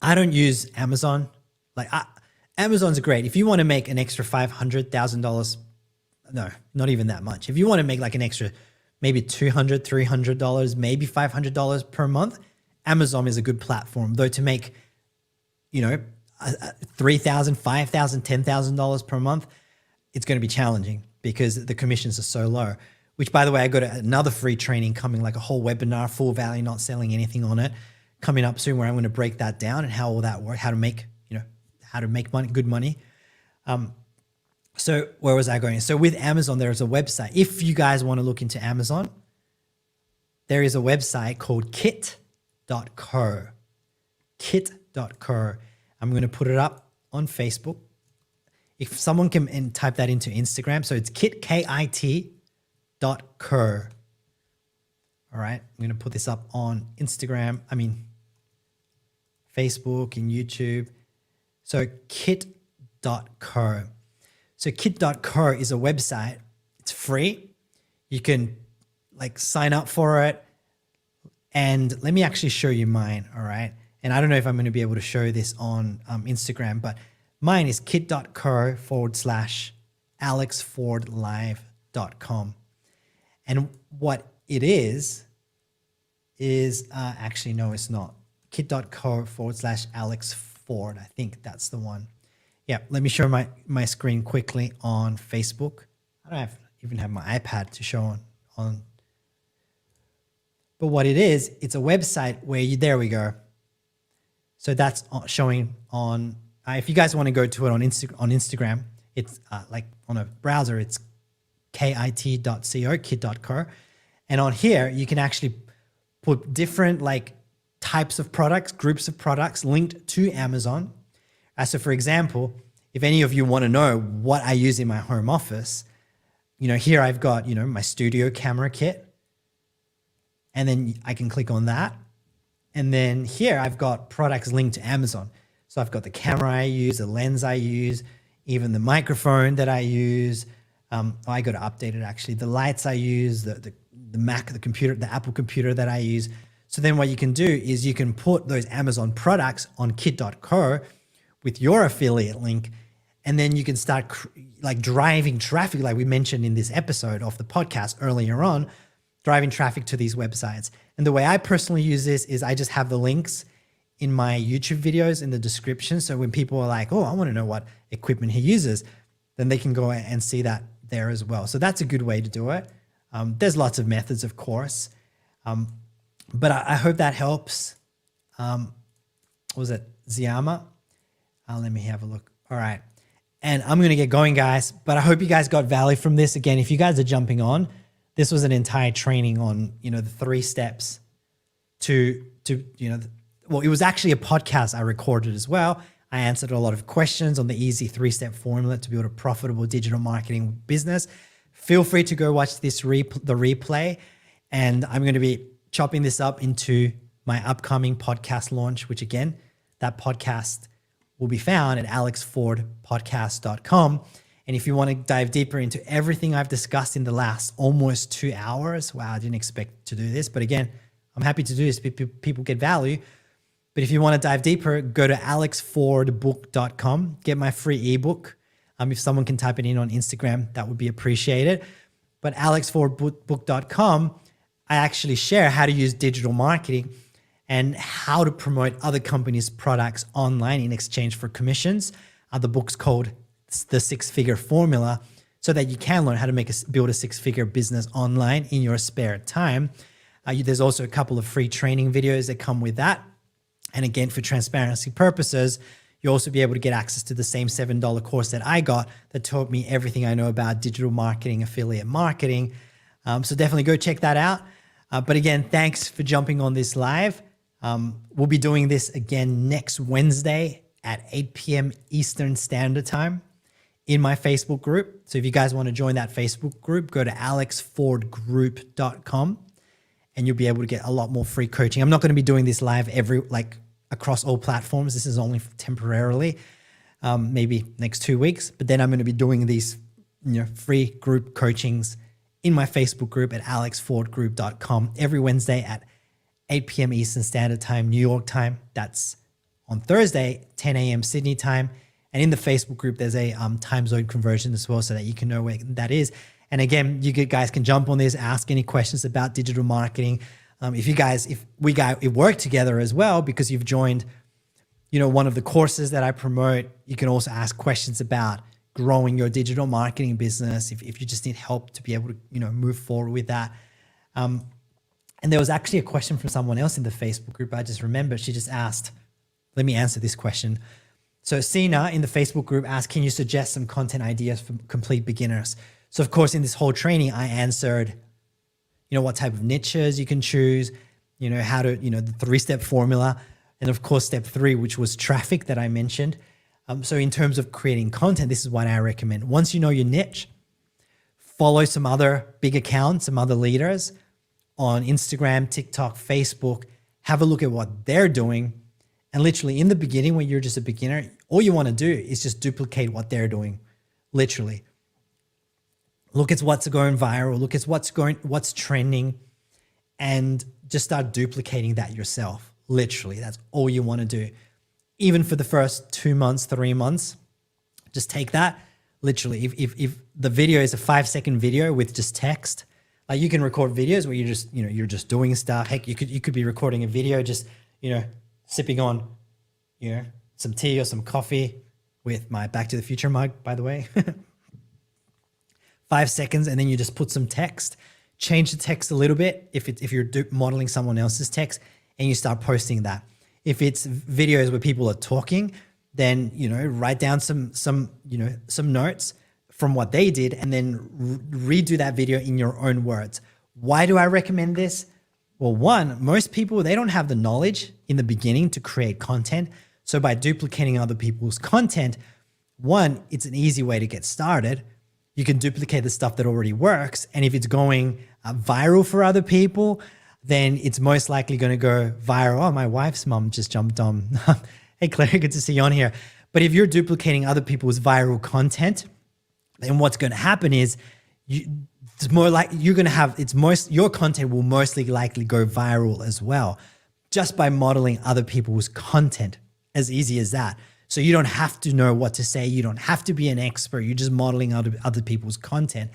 I don't use Amazon. Amazon's great. If you want to make an extra $500,000, no, not even that much. If you want to make an extra maybe $200, $300, maybe $500 per month, Amazon is a good platform. Though to make, $3,000, $5,000, $10,000 per month, it's going to be challenging because the commissions are so low. Which, by the way, I got another free training coming, a whole webinar, full value, not selling anything on it, coming up soon, where I'm going to break that down and how all that works, how to make money, good money. So where was I going? So with Amazon, there's a website. If you guys want to look into Amazon, there is a website called kit.co. Kit.co. I'm going to put it up on Facebook. If someone can type that into Instagram, so it's kit.co. All right, I'm going to put this up on Instagram, Facebook and YouTube. So kit.co. So kit.co is a website. It's free. You can sign up for it. And let me actually show you mine, all right? And I don't know if I'm going to be able to show this on Instagram, but mine is kit.co/alexfordlive.com. And what it is actually, no, it's not. kit.co/alexford. I think that's the one. Yeah, let me show my screen quickly on Facebook. I don't even have my iPad to show on. But what it is, it's a website where there we go. So that's showing on, if you guys want to go to it on Instagram, it's on a browser, it's kit.co, kit.co. And on here, you can actually put different types of products, groups of products linked to Amazon. So for example, if any of you want to know what I use in my home office, here I've got, my studio camera kit. and then I can click on that. And then here I've got products linked to Amazon. So I've got the camera I use, the lens I use, even the microphone that I use. I got to update it actually. The lights I use, the Mac, the computer, the Apple computer that I use. So then what you can do is you can put those Amazon products on kit.co with your affiliate link, and then you can start like driving traffic, like we mentioned in this episode of the podcast earlier on, driving traffic to these websites. And the way I personally use this is I just have the links in my YouTube videos in the description. So when people are like, oh, I want to know what equipment he uses, then they can go and see that there as well. So that's a good way to do it. There's lots of methods, of course. But I hope that helps. What was it? Ziyama? Let me have a look. All right. And I'm going to get going, guys. But I hope you guys got value from this. Again, if you guys are jumping on, this was an entire training on, the 3 steps to well, it was actually a podcast I recorded as well. I answered a lot of questions on the easy 3-step formula to build a profitable digital marketing business. Feel free to go watch this the replay. And I'm going to be chopping this up into my upcoming podcast launch, which again, that podcast will be found at alexfordpodcast.com. And if you want to dive deeper into everything I've discussed in the last almost 2 hours, wow, I didn't expect to do this, but again, I'm happy to do this. People get value. But if you want to dive deeper, go to alexfordbook.com, get my free ebook. If someone can type it in on Instagram, that would be appreciated. But alexfordbook.com, I actually share how to use digital marketing and how to promote other companies' products online in exchange for commissions. The book's called The 6-Figure Formula, so that you can learn how to build a 6-figure business online in your spare time. There's also a couple of free training videos that come with that. And again, for transparency purposes, you'll also be able to get access to the same $7 course that I got that taught me everything I know about digital marketing, affiliate marketing. So definitely go check that out. But again, thanks for jumping on this live. We'll be doing this again next Wednesday at 8 p.m. Eastern Standard Time in my Facebook group. So if you guys want to join that Facebook group, go to alexfordgroup.com and you'll be able to get a lot more free coaching. I'm not going to be doing this live across all platforms. This is only temporarily, maybe next 2 weeks. But then I'm going to be doing these free group coachings in my Facebook group at alexfordgroup.com every Wednesday at 8 p.m. Eastern Standard Time, New York time. That's on Thursday, 10 a.m. Sydney time. And in the Facebook group, there's a time zone conversion as well so that you can know where that is. And again, you guys can jump on this, ask any questions about digital marketing. If we work together as well, because you've joined, one of the courses that I promote, you can also ask questions about growing your digital marketing business. If you just need help to be able to, move forward with that. And there was actually a question from someone else in the Facebook group. I just remembered, she just asked, let me answer this question. So Sina in the Facebook group asked, can you suggest some content ideas for complete beginners? So of course, in this whole training, I answered, what type of niches you can choose, how to, the 3-step formula. And of course, step 3, which was traffic that I mentioned. So in terms of creating content, this is what I recommend. Once you know your niche, follow some other big accounts, some other leaders on Instagram, TikTok, Facebook, have a look at what they're doing. And literally in the beginning, when you're just a beginner, all you want to do is just duplicate what they're doing, literally. Look at what's going viral, look at what's trending, and just start duplicating that yourself. Literally, that's all you want to do. Even for the first 2 months, 3 months, just take that. Literally, if the video is a 5-second video with just text, like you can record videos where you're just doing stuff. Heck, you could be recording a video just, sipping on, some tea or some coffee with my Back to the Future mug, by the way. 5 seconds, and then you just put some text, change the text a little bit if you're modeling someone else's text, and you start posting that. If it's videos where people are talking, then write down some notes from what they did, and then redo that video in your own words. Why do I recommend this? Well, one, most people, they don't have the knowledge in the beginning to create content. So by duplicating other people's content, one, it's an easy way to get started. You can duplicate the stuff that already works. And if it's going viral for other people, then it's most likely going to go viral. Oh, my wife's mom just jumped on. Hey, Claire, good to see you on here. But if you're duplicating other people's viral content, then what's going to happen is it's more like you're going to have your content will mostly likely go viral as well, just by modeling other people's content. As easy as that. So you don't have to know what to say. You don't have to be an expert. You're just modeling other people's content.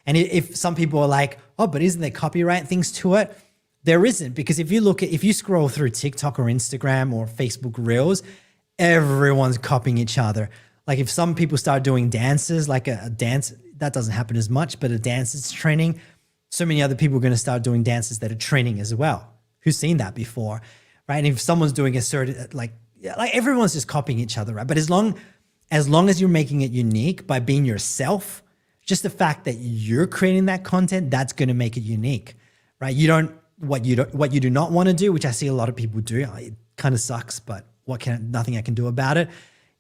And if some people are like, oh, but isn't there copyright things to it? There isn't, because if you scroll through TikTok or Instagram or Facebook Reels, everyone's copying each other. Like if some people start doing dances, like a dance, that doesn't happen as much, but a dance is trending, so many other people are going to start doing dances that are trending as well. Who's seen that before, right? And if someone's doing a certain, like everyone's just copying each other, right? But as long as you're making it unique by being yourself, just the fact that you're creating that content, that's going to make it unique, right? What you do not want to do, which I see a lot of people do, it kind of sucks, but nothing I can do about it,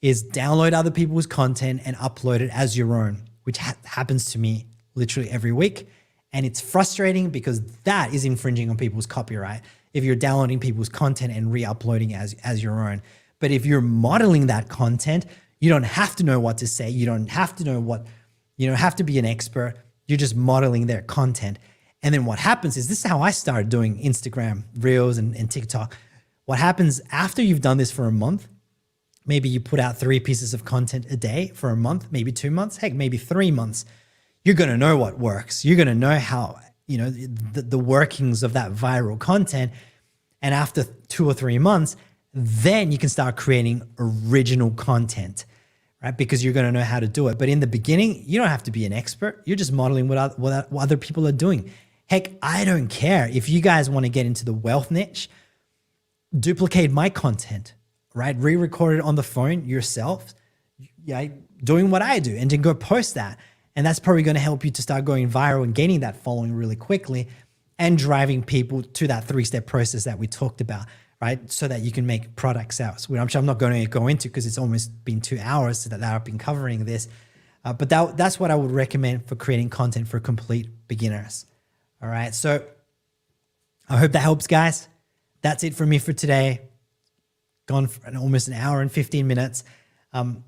is download other people's content and upload it as your own, which happens to me literally every week. And it's frustrating because that is infringing on people's copyright if you're downloading people's content and re-uploading as your own. But if you're modeling that content, you don't have to know what to say. You don't have to know you don't have to be an expert. You're just modeling their content. And then what happens is, this is how I started doing Instagram Reels and TikTok. What happens after you've done this for a month, maybe you put out 3 pieces of content a day for a month, maybe 2 months, heck, maybe 3 months. You're going to know what works. You're going to know how, the workings of that viral content. And after 2 or 3 months, then you can start creating original content, right? Because you're going to know how to do it. But in the beginning, you don't have to be an expert. You're just modeling what other people are doing. Heck, I don't care. If you guys want to get into the wealth niche, duplicate my content, right? Re-record it on the phone yourself, doing what I do, and then go post that. And that's probably going to help you to start going viral and gaining that following really quickly and driving people to that 3-step process that we talked about, right? So that you can make product sales, which I'm not going to go into because it's almost been 2 hours that I've been covering this. But that's what I would recommend for creating content for complete beginners. All right. So I hope that helps, guys. That's it from me for today. Gone for almost an hour and 15 minutes.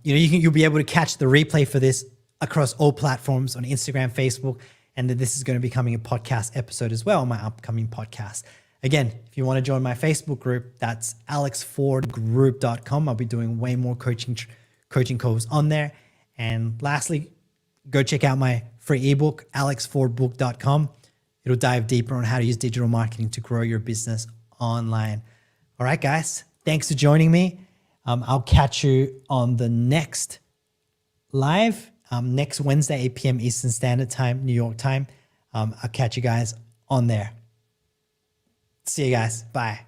You'll be able to catch the replay for this across all platforms on Instagram, Facebook, and that this is going to be becoming a podcast episode as well on my upcoming podcast. Again, if you want to join my Facebook group, that's alexfordgroup.com. I'll be doing way more coaching calls on there. And lastly, go check out my free ebook, alexfordbook.com. It'll dive deeper on how to use digital marketing to grow your business online. All right, guys, thanks for joining me. I'll catch you on the next live next Wednesday, 8 p.m. Eastern Standard Time, New York time. I'll catch you guys on there. See you guys. Bye.